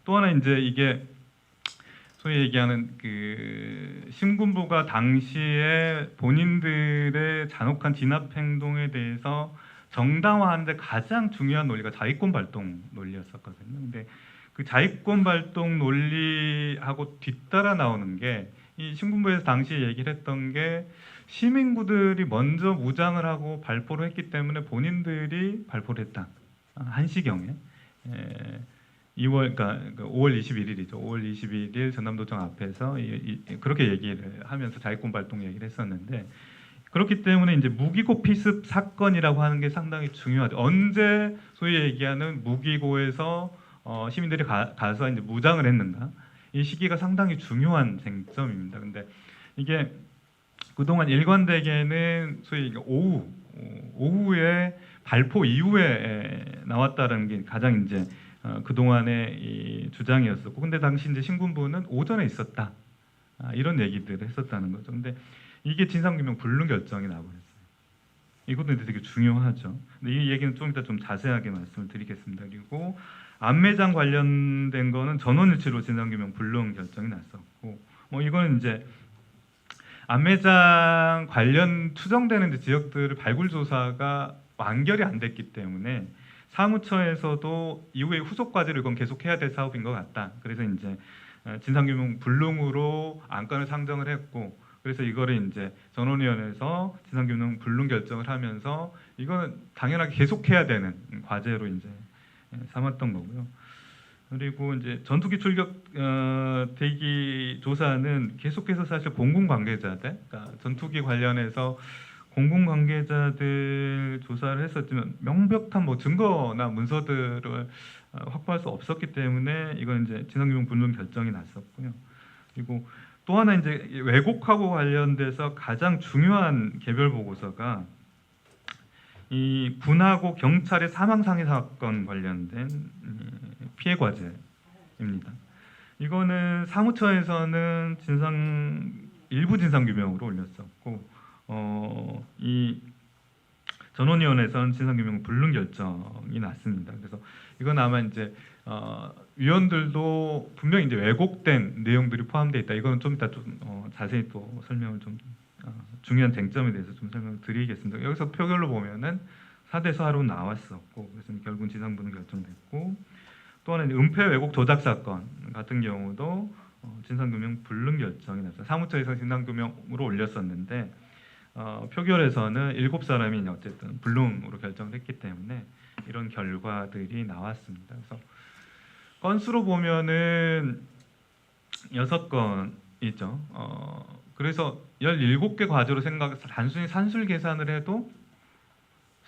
또 하나 이제 이게 소위 얘기하는 그 신군부가 당시에 본인들의 잔혹한 진압 행동에 대해서 정당화하는데 가장 중요한 논리가 자위권 발동 논리였었거든요. 근데 그 자위권 발동 논리하고 뒤따라 나오는 게 이 신군부에서 당시에 얘기를 했던 게 시민구들이 먼저 무장을 하고 발포를 했기 때문에 본인들이 발포를 했다. 1시경에 그러니까 5월 21일이죠. 5월 21일 전남도청 앞에서 그렇게 얘기를 하면서 자위권 발동 얘기를 했었는데 그렇기 때문에 이제 무기고 피습 사건이라고 하는 게 상당히 중요하죠. 언제 소위 얘기하는 무기고에서 시민들이 가서 이제 무장을 했는가? 이 시기가 상당히 중요한 쟁점입니다. 근데 이게 그동안 일관되게는 소위 오후에 발포 이후에 나왔다는 게 가장 이제 그동안의 이 주장이었었고 근데 당시 이제 신군부는 오전에 있었다. 이런 얘기들을 했었다는 거죠. 근데 이게 진상규명 불능 결정이 나버렸어요. 이것도 되게 중요하죠. 근데 이 얘기는 좀 이따 좀 자세하게 말씀을 드리겠습니다. 그리고 안매장 관련된 거는 전원일치로 진상규명 불능 결정이 났었고 뭐 이거는 이제 안매장 관련 추정되는 이제 지역들을 발굴 조사가 완결이 안 됐기 때문에 사무처에서도 이후에 후속 과제를 이건 계속해야 될 사업인 것 같다. 그래서 이제 진상규명 불능으로 안건을 상정을 했고 그래서 이거를 이제 전원위원회에서 진상규명 불능 결정을 하면서 이거는 당연하게 계속해야 되는 과제로 이제 삼았던 거고요. 그리고 이제 전투기 출격 대기 조사는 계속해서 사실 공군 관계자들, 그러니까 전투기 관련해서 공군 관계자들 조사를 했었지만 명백한 뭐 증거나 문서들을 확보할 수 없었기 때문에 이건 이제 진상규명 불능 결정이 났었고요. 그리고 또 하나 이제 왜곡하고 관련돼서 가장 중요한 개별 보고서가 이 군하고 경찰의 사망 상해 사건 관련된 피해 과제입니다. 이거는 사무처에서는 일부 진상 규명으로 올렸었고 이 전원위원회에서는 진상 규명 불능 결정이 났습니다. 그래서 이건 아마 이제 위원들도 분명히 이제 왜곡된 내용들이 포함되어 있다. 이거는 좀 이따 좀 자세히 또 설명을 좀 중요한 쟁점에 대해서 좀 설명을 드리겠습니다. 여기서 표결로 보면은 4대 4로 나왔었고 그래서 결국은 진상불능 결정됐고 또 하나는 은폐 왜곡 조작 사건 같은 경우도 진상규명 불능 결정이 났어요. 사무처에서 진상규명으로 올렸었는데 표결에서는 7사람이 어쨌든 불능으로 결정됐기 때문에 이런 결과들이 나왔습니다. 그래서 건수로 보면은 6건이죠. 그래서 17개 과제로 생각해서 단순히 산술 계산을 해도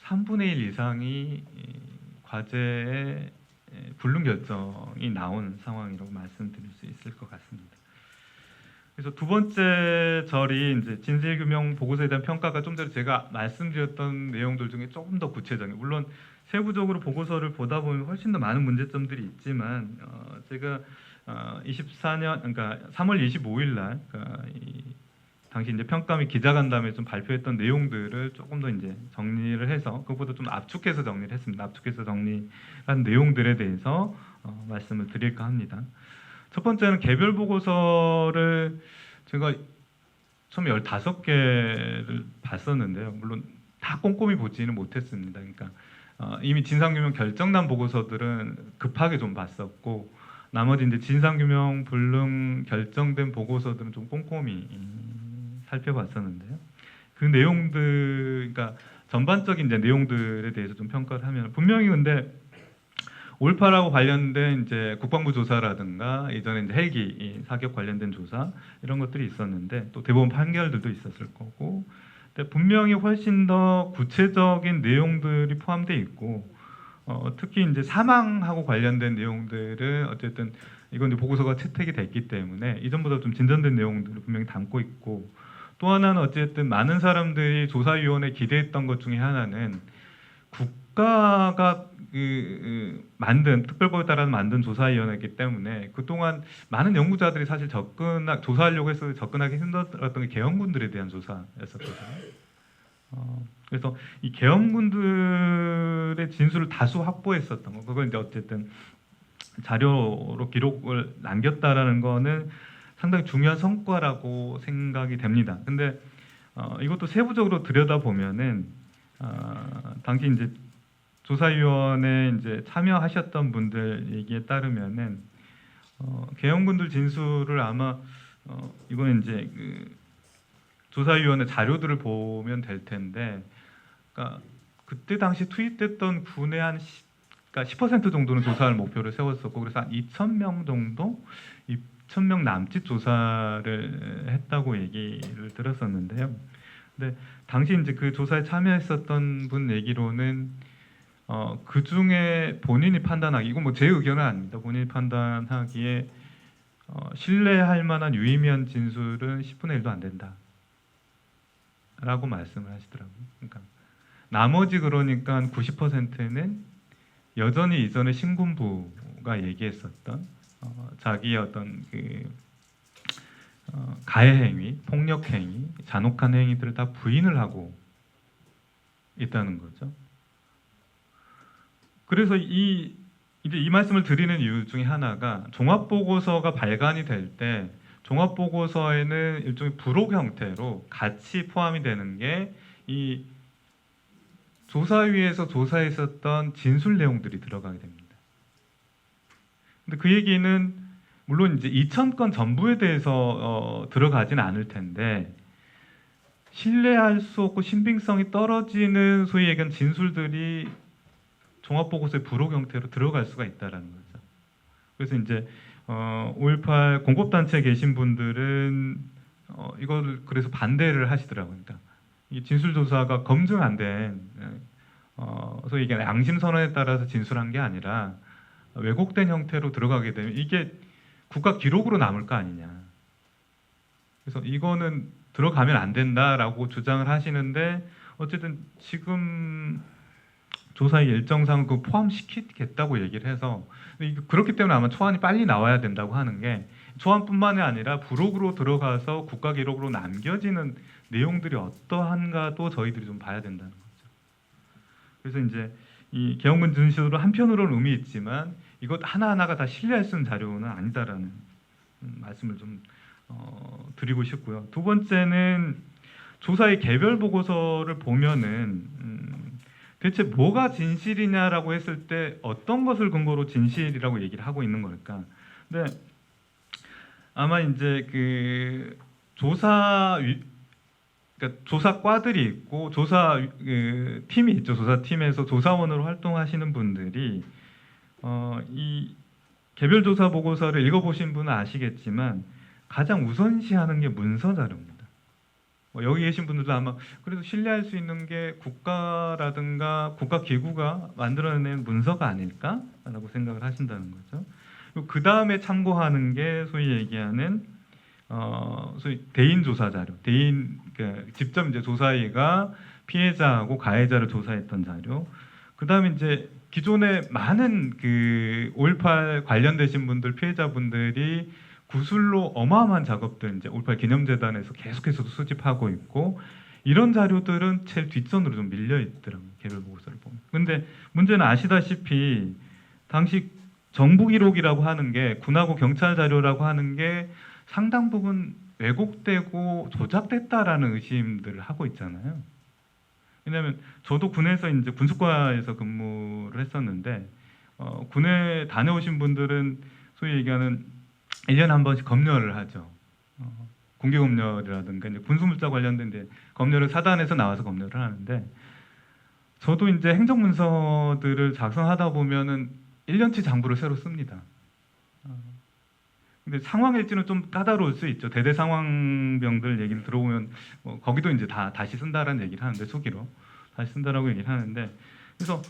3분의 1 이상이 이 과제에 불능 결정이 나온 상황이라고 말씀드릴 수 있을 것 같습니다. 그래서 두 번째 절이 이제 진실규명 보고서에 대한 평가가 좀 전에 제가 말씀드렸던 내용들 중에 조금 더 구체적인, 물론 세부적으로 보고서를 보다 보면 훨씬 더 많은 문제점들이 있지만 제가 24년 그러니까 3월 25일 날 당시 이제 평가 및 기자간담회 좀 발표했던 내용들을 조금 더 이제 정리를 해서 그것보다 좀 압축해서 정리를 했습니다. 압축해서 정리한 내용들에 대해서 말씀을 드릴까 합니다. 첫 번째는 개별 보고서를 제가 처음에 15개를 봤었는데요. 물론 다 꼼꼼히 보지는 못했습니다. 그러니까 이미 진상규명 결정난 보고서들은 급하게 좀 봤었고 나머지 이제 진상규명 불능 결정된 보고서들은 좀 꼼꼼히 살펴봤었는데요. 그 내용들, 그러니까 전반적인 이제 내용들에 대해서 좀 평가를 하면 분명히 근데 5.18하고 관련된 이제 국방부 조사라든가 이전에 이제 헬기 사격 관련된 조사 이런 것들이 있었는데 또 대법원 판결들도 있었을 거고, 근데 분명히 훨씬 더 구체적인 내용들이 포함되어 있고 특히 이제 사망하고 관련된 내용들은 어쨌든 이건 이제 보고서가 채택이 됐기 때문에 이전보다 좀 진전된 내용들을 분명히 담고 있고, 또 하나는 어쨌든 많은 사람들이 조사위원회 기대했던 것 중에 하나는 국가가 만든 특별법에 따라 만든 조사위원회이기 때문에 그동안 많은 연구자들이 사실 조사하려고 해서 접근하기 힘들었던 게 계엄군들에 대한 조사였었거든요. 그래서 이 계엄군들의 진술을 다수 확보했었던 거, 그걸 이제 어쨌든 자료로 기록을 남겼다라는 거는 상당히 중요한 성과라고 생각이 됩니다. 근데 이것도 세부적으로 들여다보면은 당시 이제 조사위원회 이제 참여하셨던 분들 얘기에 따르면은 계엄군들 진술을 아마 이거는 이제 조사위원회 자료들을 보면 될 텐데, 그러니까 그때 당시 투입됐던 군의 한 10% 정도는 조사할 목표를 세웠었고, 그래서 한 2,000명 정도, 2,000명 남짓 조사를 했다고 얘기를 들었었는데요. 근데 당시 이제 그 조사에 참여했었던 분 얘기로는 그 중에 본인이 판단하기, 이건 뭐 제 의견은 아닙니다. 본인이 판단하기에 신뢰할 만한 유의미한 진술은 10분의 1도 안 된다라고 말씀을 하시더라고요. 그러니까 나머지 그러니까 90%는 여전히 이전에 신군부가 얘기했었던 자기의 어떤 가해 행위, 폭력 행위, 잔혹한 행위들을 다 부인을 하고 있다는 거죠. 그래서 이제 이 말씀을 드리는 이유 중에 하나가 종합 보고서가 발간이 될 때 종합 보고서에는 일종의 부록 형태로 같이 포함이 되는 게 이 조사위에서 조사했었던 진술 내용들이 들어가게 됩니다. 근데 그 얘기는 물론 이제 2,000건 전부에 대해서 들어가지는 않을 텐데 신뢰할 수 없고 신빙성이 떨어지는 소위 얘기한 진술들이 종합보고서의 부록 형태로 들어갈 수가 있다라는 거죠. 그래서 이제 5.18 공급단체에 계신 분들은 이걸 그래서 반대를 하시더라고요. 그러니까 이 진술조사가 검증 안 된 소위 이게 양심선언에 따라서 진술한 게 아니라 왜곡된 형태로 들어가게 되면 이게 국가 기록으로 남을 거 아니냐. 그래서 이거는 들어가면 안 된다라고 주장을 하시는데 어쨌든 지금 조사의 일정상 그 포함시키겠다고 얘기를 해서 그렇기 때문에 아마 초안이 빨리 나와야 된다고 하는 게 초안뿐만이 아니라 부록으로 들어가서 국가 기록으로 남겨지는 내용들이 어떠한가도 저희들이 좀 봐야 된다는 거죠. 그래서 이제 이 계엄군 진술은 한편으로는 의미 있지만 이것 하나하나가 다 신뢰할 수 있는 자료는 아니다라는 말씀을 좀 드리고 싶고요. 두 번째는 조사의 개별 보고서를 보면은 대체 뭐가 진실이냐라고 했을 때 어떤 것을 근거로 진실이라고 얘기를 하고 있는 걸까? 근데 아마 이제 그 조사 그러니까 조사과들이 있고 조사 팀이 있죠. 조사팀에서 조사원으로 활동하시는 분들이 이 개별 조사 보고서를 읽어보신 분은 아시겠지만 가장 우선시하는 게 문서 자료입니다. 여기 계신 분들도 아마 그래도 신뢰할 수 있는 게 국가라든가 국가 기구가 만들어낸 문서가 아닐까라고 생각을 하신다는 거죠. 그 다음에 참고하는 게 소위 얘기하는 소위 대인 조사 자료, 그러니까 직접 이제 조사위가 피해자하고 가해자를 조사했던 자료. 그 다음에 이제 기존에 많은 그 5.18 관련되신 분들, 피해자분들이 구술로 어마어마한 작업들 이제 5.18 기념재단에서 계속해서 수집하고 있고 이런 자료들은 제일 뒷선으로 좀 밀려 있더라고요. 개별 보고서를 보면. 근데 문제는 아시다시피 당시 정부 기록이라고 하는 게 군하고 경찰 자료라고 하는 게 상당 부분 왜곡되고 조작됐다라는 의심들을 하고 있잖아요. 왜냐하면 저도 군에서 이제 군수과에서 근무를 했었는데 군에 다녀오신 분들은 소위 얘기하는 1년에 한 번씩 검열을 하죠. 공개 검열이라든가 이제 군수물자 관련된 데 검열을 사단에서 나와서 검열을 하는데 저도 이제 행정문서들을 작성하다 보면은 1년치 장부를 새로 씁니다. 근데 상황일지는 좀 까다로울 수 있죠. 대대 상황병들 얘기를 들어보면 거기도 이제 다시 쓴다라는 얘기를 하는데 수기로 다시 쓴다라고 얘기를 하는데 그래서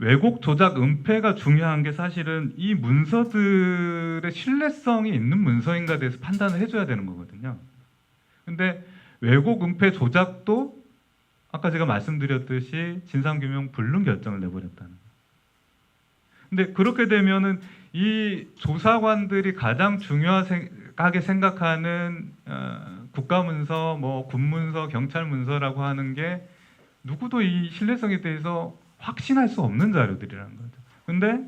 왜곡, 조작, 은폐가 중요한 게 사실은 이 문서들의 신뢰성이 있는 문서인가에 대해서 판단을 해줘야 되는 거거든요. 근데 왜곡, 은폐, 조작도 아까 제가 말씀드렸듯이 진상규명 불능 결정을 내버렸다는 거예요. 근데 그렇게 되면은 이 조사관들이 가장 중요하게 생각하는 국가문서, 뭐 군문서, 경찰문서라고 하는 게 누구도 이 신뢰성에 대해서 확신할 수 없는 자료들이라는 거죠. 근데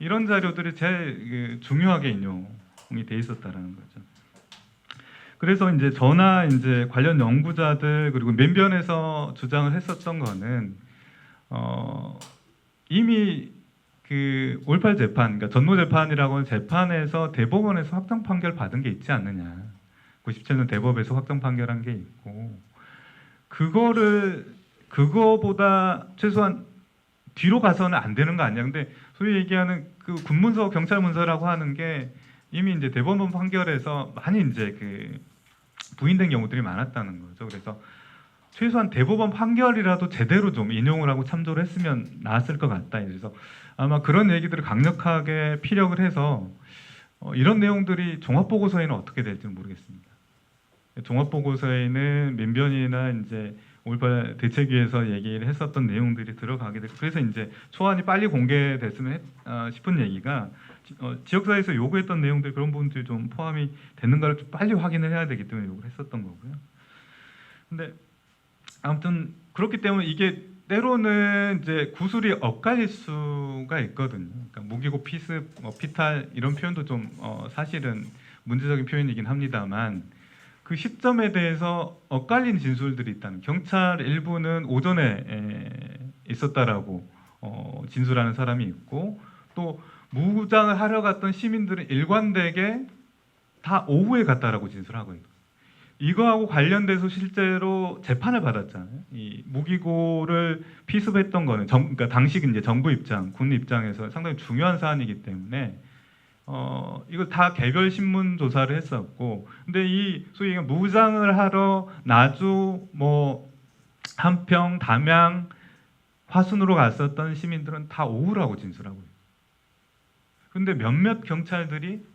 이런 자료들이 제일 중요하게 인용이 돼 있었다라는 거죠. 그래서 이제 저나 이제 관련 연구자들 그리고 면변에서 주장을 했었던 거는 이미 그 5.18 재판, 그러니까 전노 재판이라고 하는 재판에서 대법원에서 확정 판결 받은 게 있지 않느냐. 97년 대법에서 확정 판결한 게 있고 그거보다 최소한 뒤로 가서는 안 되는 거 아니야. 근데 소위 얘기하는 그 군문서, 경찰문서라고 하는 게 이미 이제 대법원 판결에서 많이 이제 그 부인된 경우들이 많았다는 거죠. 그래서 최소한 대법원 판결이라도 제대로 좀 인용을 하고 참조를 했으면 나았을 것 같다. 그래서 아마 그런 얘기들을 강력하게 피력을 해서 이런 내용들이 종합보고서에는 어떻게 될지는 모르겠습니다. 종합보고서에는 민변이나 이제 5.18 대책위에서 얘기를 했었던 내용들이 들어가게 되고 그래서 이제 초안이 빨리 공개됐으면 싶은 얘기가 지역사회에서 요구했던 내용들 그런 부분들이 좀 포함이 됐는가를 좀 빨리 확인을 해야 되기 때문에 요구를 했었던 거고요. 근데 아무튼 그렇기 때문에 이게 때로는 이제 구술이 엇갈릴 수가 있거든요. 그러니까 무기고 피습, 피탈 이런 표현도 좀 사실은 문제적인 표현이긴 합니다만 그 시점에 대해서 엇갈린 진술들이 있다는 경찰 일부는 오전에 있었다라고 진술하는 사람이 있고 또 무장을 하러 갔던 시민들은 일관되게 다 오후에 갔다라고 진술하고 있고 이거하고 관련돼서 실제로 재판을 받았잖아요. 이 무기고를 피습했던 거는 그러니까 당시 이제 정부 입장, 군 입장에서 상당히 중요한 사안이기 때문에 이거 다 개별 신문 조사를 했었고, 근데 이 소위 무장을 하러 나주, 뭐 한평, 담양, 화순으로 갔었던 시민들은 다 오후라고 진술하고 있어요. 근데 몇몇 경찰들이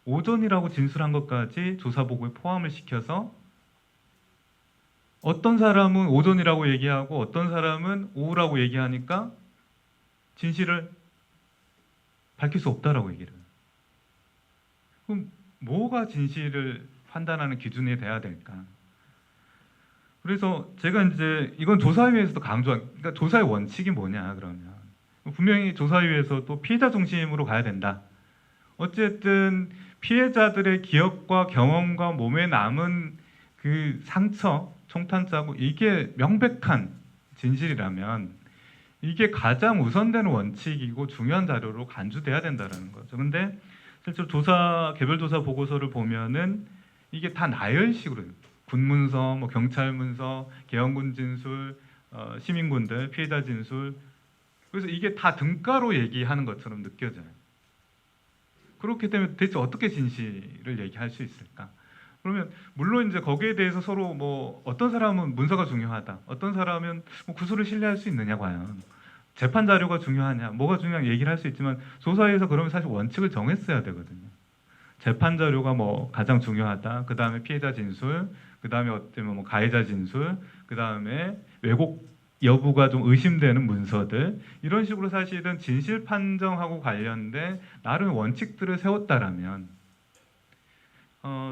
오전이라고 진술한 것까지 조사 보고에 포함을 시켜서 어떤 사람은 오전이라고 얘기하고 어떤 사람은 오후라고 얘기하니까 진실을 밝힐 수 없다라고 얘기를 해요. 그럼 뭐가 진실을 판단하는 기준이 돼야 될까? 그래서 제가 이제 이건 조사위에서도 그러니까 조사의 원칙이 뭐냐 그러면 분명히 조사위에서도 피해자 중심으로 가야 된다. 어쨌든 피해자들의 기억과 경험과 몸에 남은 그 상처, 총탄자고 이게 명백한 진실이라면 이게 가장 우선되는 원칙이고 중요한 자료로 간주돼야 된다는 거죠. 근데 실제로 개별 조사 보고서를 보면은 이게 다 나열식으로 군문서, 뭐 경찰 문서, 계엄군 진술, 시민군들 피해자 진술. 그래서 이게 다 등가로 얘기하는 것처럼 느껴져요. 그렇기 때문에 대체 어떻게 진실을 얘기할 수 있을까? 그러면 물론 이제 거기에 대해서 서로 뭐 어떤 사람은 문서가 중요하다, 어떤 사람은 뭐 구술을 신뢰할 수 있느냐, 과연 재판 자료가 중요하냐, 뭐가 중요한 얘기를 할 수 있지만 조사에서 그러면 사실 원칙을 정했어야 되거든요. 재판 자료가 뭐 가장 중요하다. 그 다음에 피해자 진술, 그 다음에 어쩌면 뭐 가해자 진술, 그 다음에 왜곡 여부가 좀 의심되는 문서들, 이런 식으로 사실은 진실 판정하고 관련된 나름의 원칙들을 세웠다라면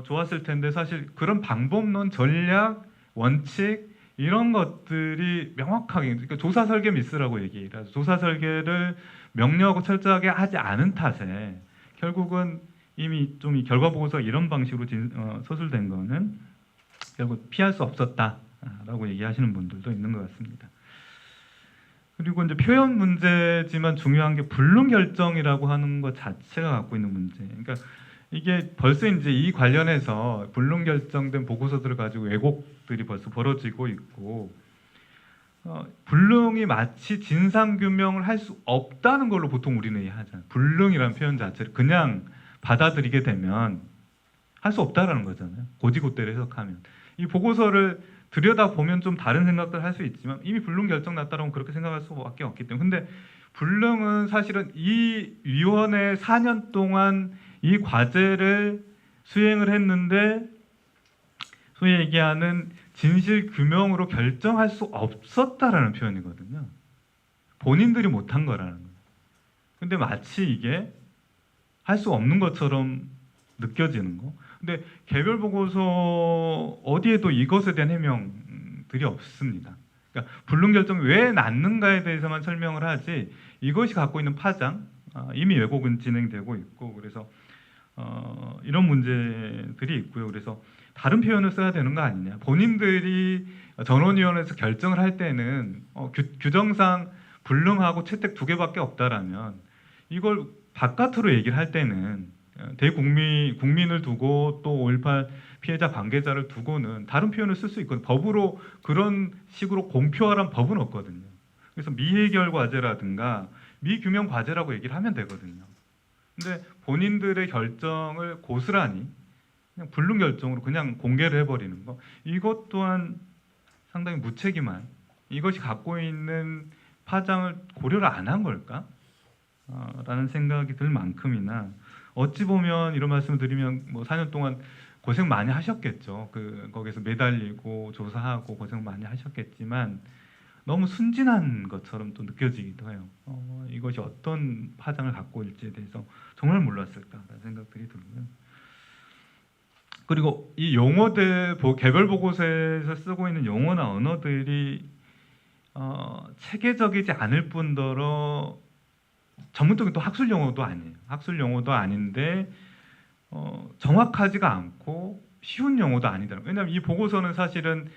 좋았을 텐데, 사실 그런 방법론, 전략, 원칙 이런 것들이 명확하게, 그러니까 조사 설계 미스라고 얘기해요. 조사 설계를 명료하고 철저하게 하지 않은 탓에 결국은 이미 좀 이 결과 보고서 이런 방식으로 서술된 거는 결국 피할 수 없었다라고 얘기하시는 분들도 있는 것 같습니다. 그리고 이제 표현 문제지만 중요한 게 불능 결정이라고 하는 것 자체가 갖고 있는 문제. 그러니까 이게 벌써 이제 이 관련해서 불능 결정된 보고서들을 가지고 왜곡들이 벌써 벌어지고 있고, 불능이 마치 진상 규명을 할 수 없다는 걸로 보통 우리는 이해하잖아요. 불능이라는 표현 자체를 그냥 받아들이게 되면 할 수 없다라는 거잖아요. 고지고대로 해석하면. 이 보고서를 들여다 보면 좀 다른 생각들 할 수 있지만 이미 불능 결정 났다라면 그렇게 생각할 수밖에 없기 때문에. 근데 불능은 사실은 이 위원회 4년 동안 이 과제를 수행을 했는데 소위 얘기하는 진실 규명으로 결정할 수 없었다라는 표현이거든요. 본인들이 못한 거라는 거예요. 근데 마치 이게 할 수 없는 것처럼 느껴지는 거. 근데 개별 보고서 어디에도 이것에 대한 해명들이 없습니다. 그러니까 불능 결정이 왜 났는가에 대해서만 설명을 하지, 이것이 갖고 있는 파장, 이미 왜곡은 진행되고 있고, 그래서 이런 문제들이 있고요. 그래서 다른 표현을 써야 되는 거 아니냐. 본인들이 전원위원회에서 결정을 할 때는 규정상 불능하고 채택 2개밖에 없다라면 이걸 바깥으로 얘기를 할 때는 국민을 두고 또 5.18 피해자 관계자를 두고는 다른 표현을 쓸 수 있거든요. 법으로 그런 식으로 공표하라는 법은 없거든요. 그래서 미해결 과제라든가 미규명 과제라고 얘기를 하면 되거든요. 근데 본인들의 결정을 고스란히 그냥 불능 결정으로 그냥 공개를 해버리는 거, 이것 또한 상당히 무책임한, 이것이 갖고 있는 파장을 고려를 안 한 걸까? 라는 생각이 들 만큼이나, 어찌 보면 이런 말씀을 드리면 뭐 4년 동안 고생 많이 하셨겠죠. 거기서 매달리고 조사하고 고생 많이 하셨겠지만 너무 순진한 것처럼 또 느껴지기도 해요. 이것이 어떤 파장을 갖고 있을지에 대해서 정말 몰랐을까라는 생각들이 들고요. 그리고 이 용어들, 개별 보고서에서 쓰고 있는 용어나 언어들이 체계적이지 않을 뿐더러 전문적인 또 학술 용어도 아니에요. 학술 용어도 아닌데 정확하지가 않고 쉬운 용어도 아니다. 왜냐하면 이 보고서는 사실은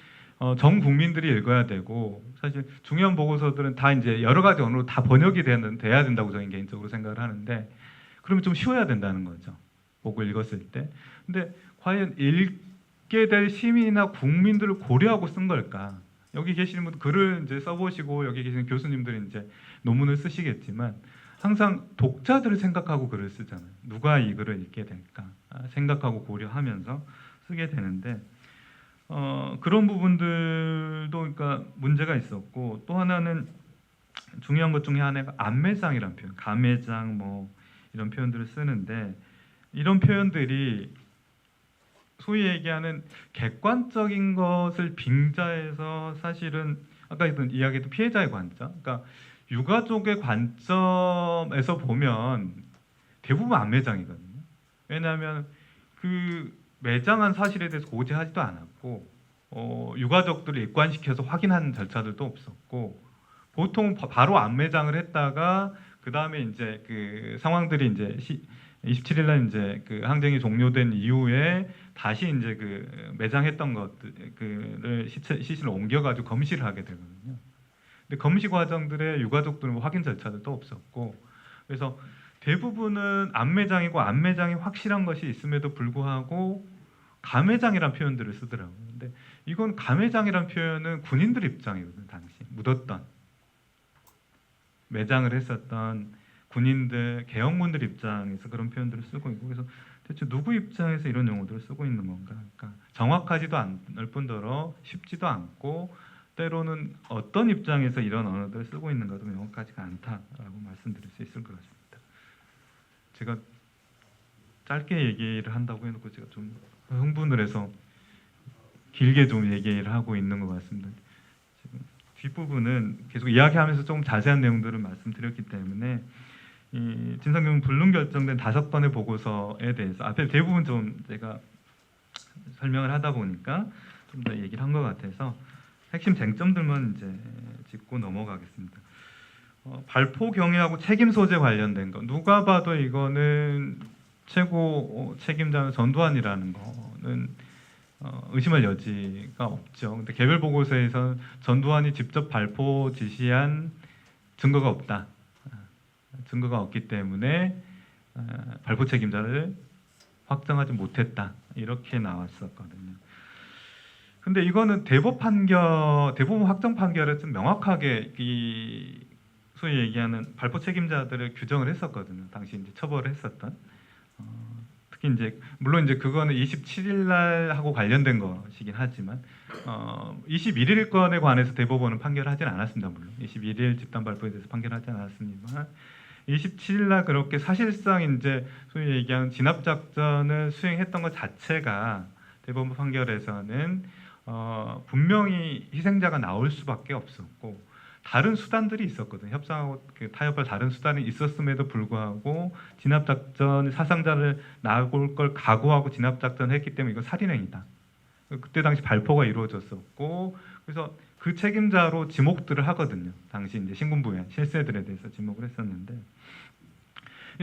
전 국민들이 읽어야 되고, 사실 중요한 보고서들은 다 이제 여러 가지 언어로 다 번역이 돼야 된다고 저는 개인적으로 생각을 하는데, 그러면 좀 쉬워야 된다는 거죠. 보고 읽었을 때. 근데 과연 읽게 될 시민이나 국민들을 고려하고 쓴 걸까? 여기 계시는 분들 글을 이제 써보시고 여기 계시는 교수님들이 이제 논문을 쓰시겠지만 항상 독자들을 생각하고 글을 쓰잖아요. 누가 이 글을 읽게 될까 생각하고 고려하면서 쓰게 되는데, 그런 부분들도 그러니까 문제가 있었고, 또 하나는 중요한 것 중에 하나가 안매장이라는 표현, 감매장 뭐 이런 표현들을 쓰는데, 이런 표현들이 소위 얘기하는 객관적인 것을 빙자해서 사실은 아까 이야기했던 피해자의 관점, 그러니까 유가족의 관점에서 보면 대부분 안매장이거든요. 왜냐하면 그 매장한 사실에 대해서 고지하지도 않았고, 유가족들을 입관시켜서 확인하는 절차들도 없었고, 보통 바로 안매장을 했다가 그 다음에 이제 그 상황들이 이제 27일날 이제 그 항쟁이 종료된 이후에 다시 이제 그 매장했던 것들을 시신을 옮겨가지고 검시를 하게 되거든요. 근데 검시 과정들의 유가족들은 확인 절차들도 없었고, 그래서 대부분은 안매장이고 안매장이 확실한 것이 있음에도 불구하고 감회장이란 표현들을 쓰더라고요. 근데 이건 감회장이란 표현은 군인들 입장이거든요. 당시 묻었던 매장을 했었던 군인들, 계엄군들 입장에서 그런 표현들을 쓰고 있고, 그래서 대체 누구 입장에서 이런 용어들을 쓰고 있는 건가? 그러니까 정확하지도 않을 뿐더러 쉽지도 않고 때로는 어떤 입장에서 이런 언어들을 쓰고 있는가도 명확하지가 않다라고 말씀드릴 수 있을 것 같습니다. 제가 짧게 얘기를 한다고 해놓고 제가 좀 흥분을 해서 길게 좀 얘기를 하고 있는 것 같습니다. 지금 뒷부분은 계속 이야기하면서 조금 자세한 내용들을 말씀드렸기 때문에 이 진상규명 불능 결정된 5건의 보고서에 대해서 앞에 대부분 좀 제가 설명을 하다 보니까 좀 더 얘기를 한 것 같아서 핵심 쟁점들만 이제 짚고 넘어가겠습니다. 발포 경위하고 책임 소재 관련된 거, 누가 봐도 이거는 최고 책임자는 전두환이라는 거는 의심할 여지가 없죠. 근데 개별 보고서에서는 전두환이 직접 발포 지시한 증거가 없다. 증거가 없기 때문에 발포 책임자를 확정하지 못했다. 이렇게 나왔었거든요. 근데 이거는 대법원 확정 판결에 좀 명확하게 이 소위 얘기하는 발포 책임자들을 규정을 했었거든요. 당시 이제 처벌을 했었던. 특히 이제 물론 이제 그거는 27일 날 하고 관련된 것이긴 하지만 21일 건에 관해서 대법원은 판결하진 않았습니다. 물론 21일 집단 발포에 대해서 판결하지 않았습니다만 27일 날 그렇게 사실상 이제 소위 얘기하는 진압 작전을 수행했던 것 자체가 대법원 판결에서는 분명히 희생자가 나올 수밖에 없었고 다른 수단들이 있었거든요. 협상하고 타협할 다른 수단이 있었음에도 불구하고 진압 작전 사상자를 나올 걸 각오하고 진압 작전을 했기 때문에 이건 살인행위다. 그때 당시 발포가 이루어졌었고 그래서 그 책임자로 지목들을 하거든요. 당시 이제 신군부의 실세들에 대해서 지목을 했었는데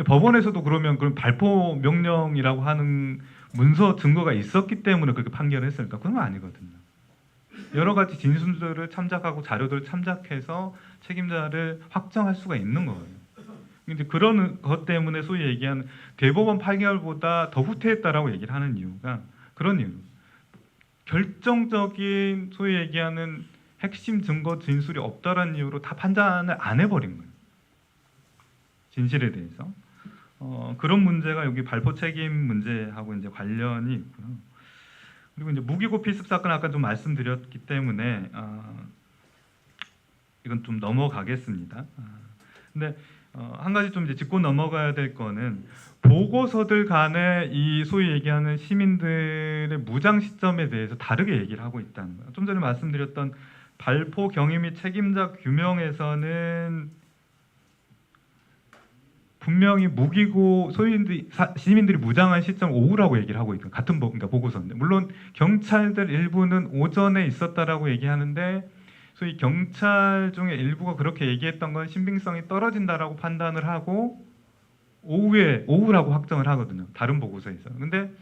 법원에서도 그러면 발포 명령이라고 하는 문서 증거가 있었기 때문에 그렇게 판결을 했을까? 그건 아니거든요. 여러 가지 진술들을 참작하고 자료들을 참작해서 책임자를 확정할 수가 있는 거예요. 이제 그런 것 때문에 소위 얘기하는 대법원 판결보다 더 후퇴했다라고 얘기를 하는 이유가 그런 이유. 결정적인 소위 얘기하는 핵심 증거 진술이 없다라는 이유로 다 판단을 안 해버린 거예요. 진실에 대해서. 그런 문제가 여기 발포 책임 문제하고 이제 관련이 있고요. 그리고 이제 무기고 필습 사건 아까 좀 말씀드렸기 때문에 이건 좀 넘어가겠습니다. 근데 한 가지 좀 이제 짚고 넘어가야 될 거는 보고서들 간에 이 소위 얘기하는 시민들의 무장 시점에 대해서 다르게 얘기를 하고 있다는 거예요. 좀 전에 말씀드렸던 발포 경위 및 책임자 규명에서는 분명히 무기고 시민들이 무장한 시점 오후라고 얘기를 하고 있고 같은 그러니까 보고서인데 물론 경찰들 일부는 오전에 있었다라고 얘기하는데 소위 경찰 중에 일부가 그렇게 얘기했던 건 신빙성이 떨어진다라고 판단을 하고 오후라고 확정을 하거든요. 다른 보고서에서. 근데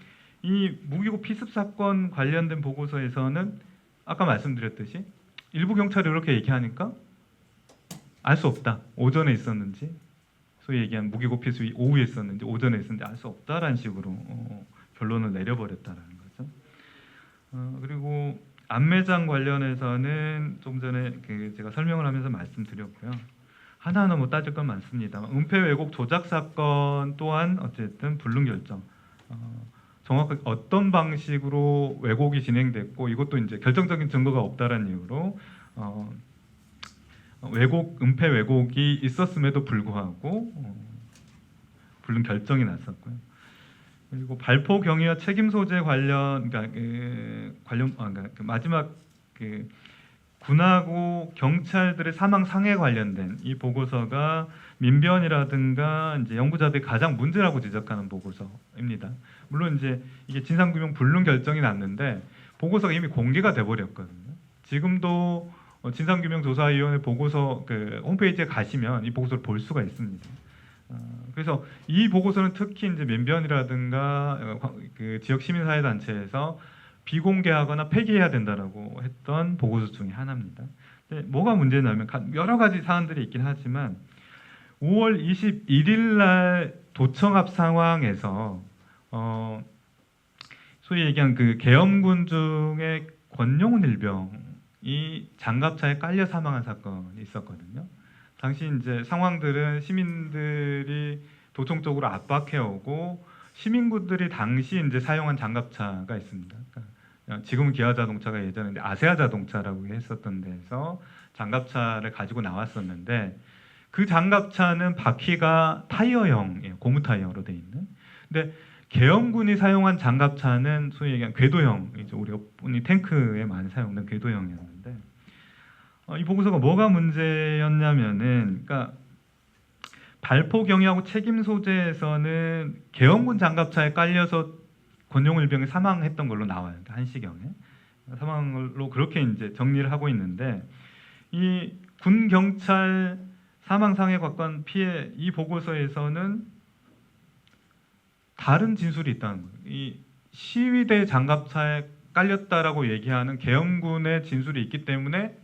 이 무기고 피습 사건 관련된 보고서에서는 아까 말씀드렸듯이 일부 경찰이 이렇게 얘기하니까 알 수 없다. 오전에 있었는지 소위 얘기한 무기고 피습이 오후에 있었는지 오전에 있었는지 알 수 없다라는 식으로 결론을 내려버렸다라는 거죠. 그리고 안매장 관련해서는 좀 전에 제가 설명을 하면서 말씀드렸고요. 하나하나 뭐 따질 건 많습니다만 은폐 왜곡 조작 사건 또한 어쨌든 불능 결정. 정확하게 어떤 방식으로 왜곡이 진행됐고 이것도 이제 결정적인 증거가 없다라는 이유로 은폐 왜곡이 있었음에도 불구하고 불능 결정이 났었고요. 그리고 발포 경위와 책임 소재 관련, 그러니까 마지막 군하고 경찰들의 사망 상해 관련된 이 보고서가 민변이라든가 이제 연구자들이 가장 문제라고 지적하는 보고서입니다. 물론 이제 이게 진상규명 불능 결정이 났는데 보고서가 이미 공개가 돼 버렸거든요. 지금도 진상규명조사위원회 보고서 홈페이지에 가시면 이 보고서를 볼 수가 있습니다. 그래서 이 보고서는 특히 이제 민변이라든가 지역 시민사회단체에서 비공개하거나 폐기해야 된다라고 했던 보고서 중에 하나입니다. 근데 뭐가 문제냐면 여러 가지 사안들이 있긴 하지만 5월 21일 날 도청 앞 상황에서 소위 얘기한 그 계엄군 중에 권용훈 일병이 장갑차에 깔려 사망한 사건이 있었거든요. 당시 이제 상황들은 시민들이 도청 쪽으로 압박해오고 시민군들이 당시 이제 사용한 장갑차가 있습니다. 그러니까 지금은 기아 자동차가 예전에 이제 아세아 자동차라고 했었던 데서 장갑차를 가지고 나왔었는데 그 장갑차는 바퀴가 타이어형이에요. 고무 타이어로 돼 있는. 근데 계엄군이 사용한 장갑차는 소위 얘기한 궤도형이죠. 우리가 흔히 탱크에 많이 사용된 궤도형이었는데 이 보고서가 뭐가 문제였냐면은, 그러니까 발포 경위하고 책임 소재에서는 계엄군 장갑차에 깔려서 권용훈 일병이 사망했던 걸로 나와요. 그러니까 한시경에 사망으로 그렇게 이제 정리를 하고 있는데 이 군 경찰 사망 상해 관건 피해 이 보고서에서는 다른 진술이 있다는 거예요. 이 시위대 장갑차에 깔렸다라고 얘기하는 계엄군의 진술이 있기 때문에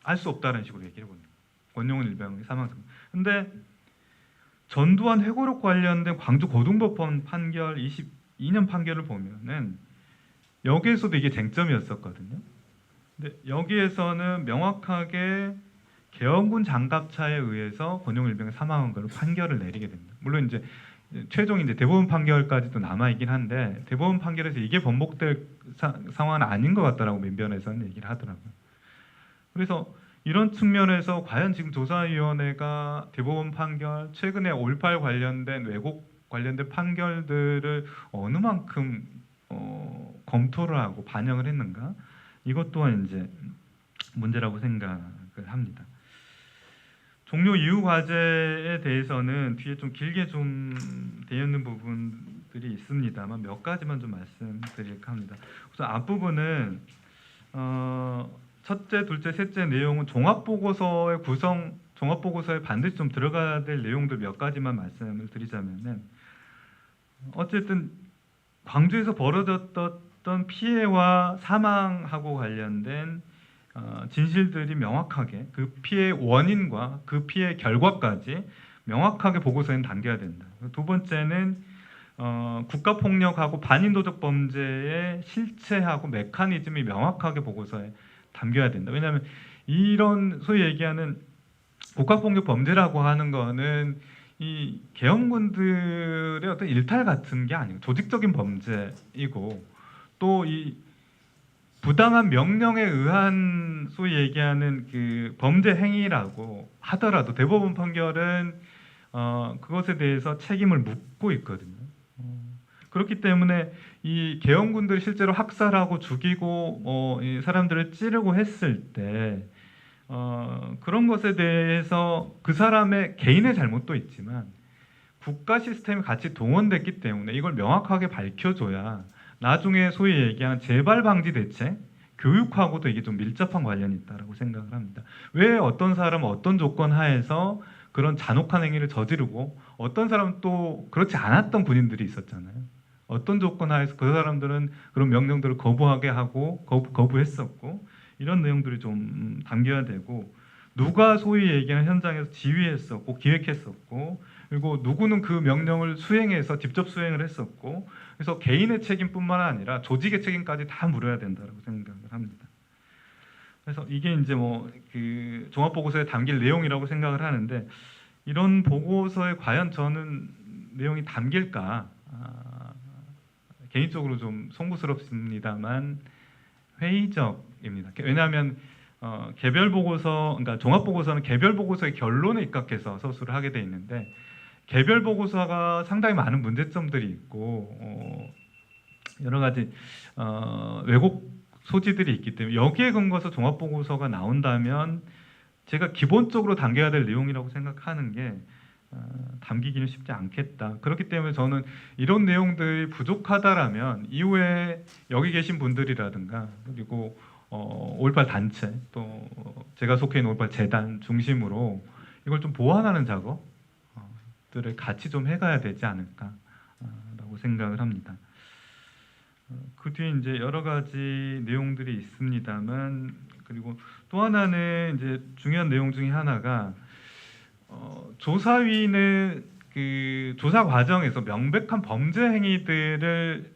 알 수 없다는 식으로 얘기를 해보는 거예요. 권용훈 일병의 사망. 근데 전두환 회고록 관련된 광주 고등법원 판결 22년 판결을 보면은 여기에서도 이게 쟁점이었었거든요. 근데 여기에서는 명확하게 계엄군 장갑차에 의해서 권용훈 일병이 사망한 걸로 판결을 내리게 됩니다. 물론 이제 최종 이제 대법원 판결까지도 남아 있긴 한데 대법원 판결에서 이게 번복될 상황은 아닌 것 같다라고 면변에서는 얘기를 하더라고요. 그래서 이런 측면에서 과연 지금 조사위원회가 대법원 판결, 최근에 5.18 관련된 왜곡 관련된 판결들을 어느 만큼 검토를 하고 반영을 했는가? 이것 또한 이제 문제라고 생각을 합니다. 종료 이후 과제에 대해서는 뒤에 좀 길게 좀 되어 있는 부분들이 있습니다만 몇 가지만 좀 말씀드릴까 합니다. 우선 앞부분은 첫째, 둘째, 셋째 내용은 종합보고서의 구성, 종합보고서에 반드시 좀 들어가야 될 내용들 몇 가지만 말씀을 드리자면은 어쨌든 광주에서 벌어졌던 피해와 사망하고 관련된 진실들이 명확하게 그 피해 원인과 그 피해 결과까지 명확하게 보고서에는 담겨야 된다. 두 번째는 국가폭력하고 반인도적 범죄의 실체하고 메커니즘이 명확하게 보고서에 담겨야 된다. 왜냐하면 이런 소위 얘기하는 국가폭력 범죄라고 하는 거는 이 계엄군들의 어떤 일탈 같은 게 아니고 조직적인 범죄이고 또 이 부당한 명령에 의한 소위 얘기하는 그 범죄 행위라고 하더라도 대법원 판결은 그것에 대해서 책임을 묻고 있거든요. 그렇기 때문에 이 계엄군들이 실제로 학살하고 죽이고 이 사람들을 찌르고 했을 때 그런 것에 대해서 그 사람의 개인의 잘못도 있지만 국가 시스템이 같이 동원됐기 때문에 이걸 명확하게 밝혀줘야 나중에 소위 얘기하는 재발 방지 대책, 교육하고도 이게 좀 밀접한 관련이 있다라고 생각을 합니다. 왜 어떤 사람은 어떤 조건 하에서 그런 잔혹한 행위를 저지르고 어떤 사람은 또 그렇지 않았던 군인들이 있었잖아요. 어떤 조건 하에서 그 사람들은 그런 명령들을 거부하게 하고 거부했었고 이런 내용들이 좀 담겨야 되고 누가 소위 얘기하는 현장에서 지휘했었고 기획했었고 그리고 누구는 그 명령을 수행해서 직접 수행을 했었고 그래서 개인의 책임뿐만 아니라 조직의 책임까지 다 물어야 된다고 생각을 합니다. 그래서 이게 이제 뭐 그 종합보고서에 담길 내용이라고 생각을 하는데 이런 보고서에 과연 저는 내용이 담길까 개인적으로 좀 송구스럽습니다만 회의적입니다. 왜냐하면 개별 보고서, 그러니까 종합 보고서는 개별 보고서의 결론에 입각해서 서술을 하게 돼 있는데 개별 보고서가 상당히 많은 문제점들이 있고 여러 가지 왜곡 소지들이 있기 때문에 여기에 근거해서 종합 보고서가 나온다면 제가 기본적으로 담겨야 될 내용이라고 생각하는 게 담기기는 쉽지 않겠다. 그렇기 때문에 저는 이런 내용들이 부족하다라면 이후에 여기 계신 분들이라든가 그리고 5.18 단체 또 제가 속해 있는 5.18 재단 중심으로 이걸 좀 보완하는 작업들을 같이 좀 해가야 되지 않을까라고 생각을 합니다. 그 뒤에 이제 여러 가지 내용들이 있습니다만 그리고 또 하나는 이제 중요한 내용 중에 하나가 조사위는 그 조사 과정에서 명백한 범죄 행위들을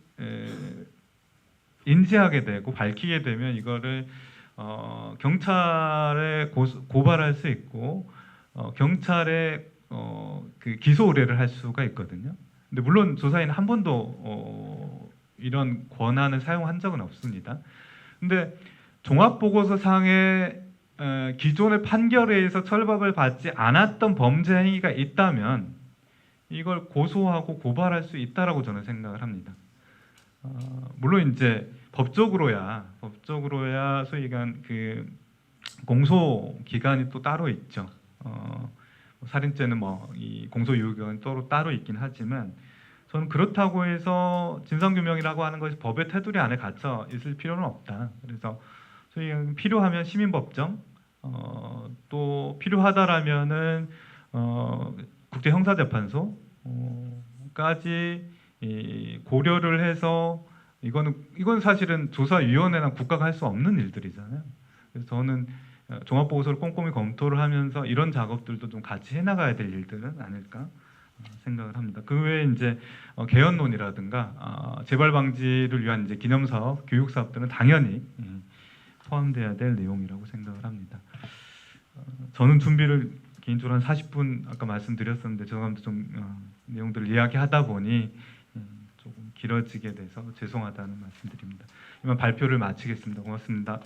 인지하게 되고 밝히게 되면 이거를 경찰에 고발할 수 있고 경찰에 그 기소 의뢰를 할 수가 있거든요. 근데 물론 조사인은 한 번도 이런 권한을 사용한 적은 없습니다. 근데 종합보고서상에 기존의 판결에 의해서 처벌을 받지 않았던 범죄 행위가 있다면 이걸 고소하고 고발할 수 있다라고 저는 생각을 합니다. 물론 이제 법적으로야 소위 얘기한 그 공소 기간이 또 따로 있죠. 살인죄는 뭐 이 공소 유효기간이 따로 있긴 하지만 저는 그렇다고 해서 진상규명이라고 하는 것이 법의 테두리 안에 갇혀 있을 필요는 없다. 그래서 소위 필요하면 시민법정, 또 필요하다라면은 국제형사재판소까지 고려를 해서 이건 사실은 조사위원회나 국가가 할 수 없는 일들이잖아요. 그래서 저는 종합보고서를 꼼꼼히 검토를 하면서 이런 작업들도 좀 같이 해나가야 될 일들은 아닐까 생각을 합니다. 그 외에 이제 개헌론이라든가 재발 방지를 위한 이제 기념사업, 교육사업들은 당연히 포함돼야 될 내용이라고 생각을 합니다. 저는 준비를 개인적으로 한 40분 아까 말씀드렸었는데 죄송합니다. 좀 내용들을 이야기하다 보니 조금 길어지게 돼서 죄송하다는 말씀드립니다. 이만 발표를 마치겠습니다. 고맙습니다.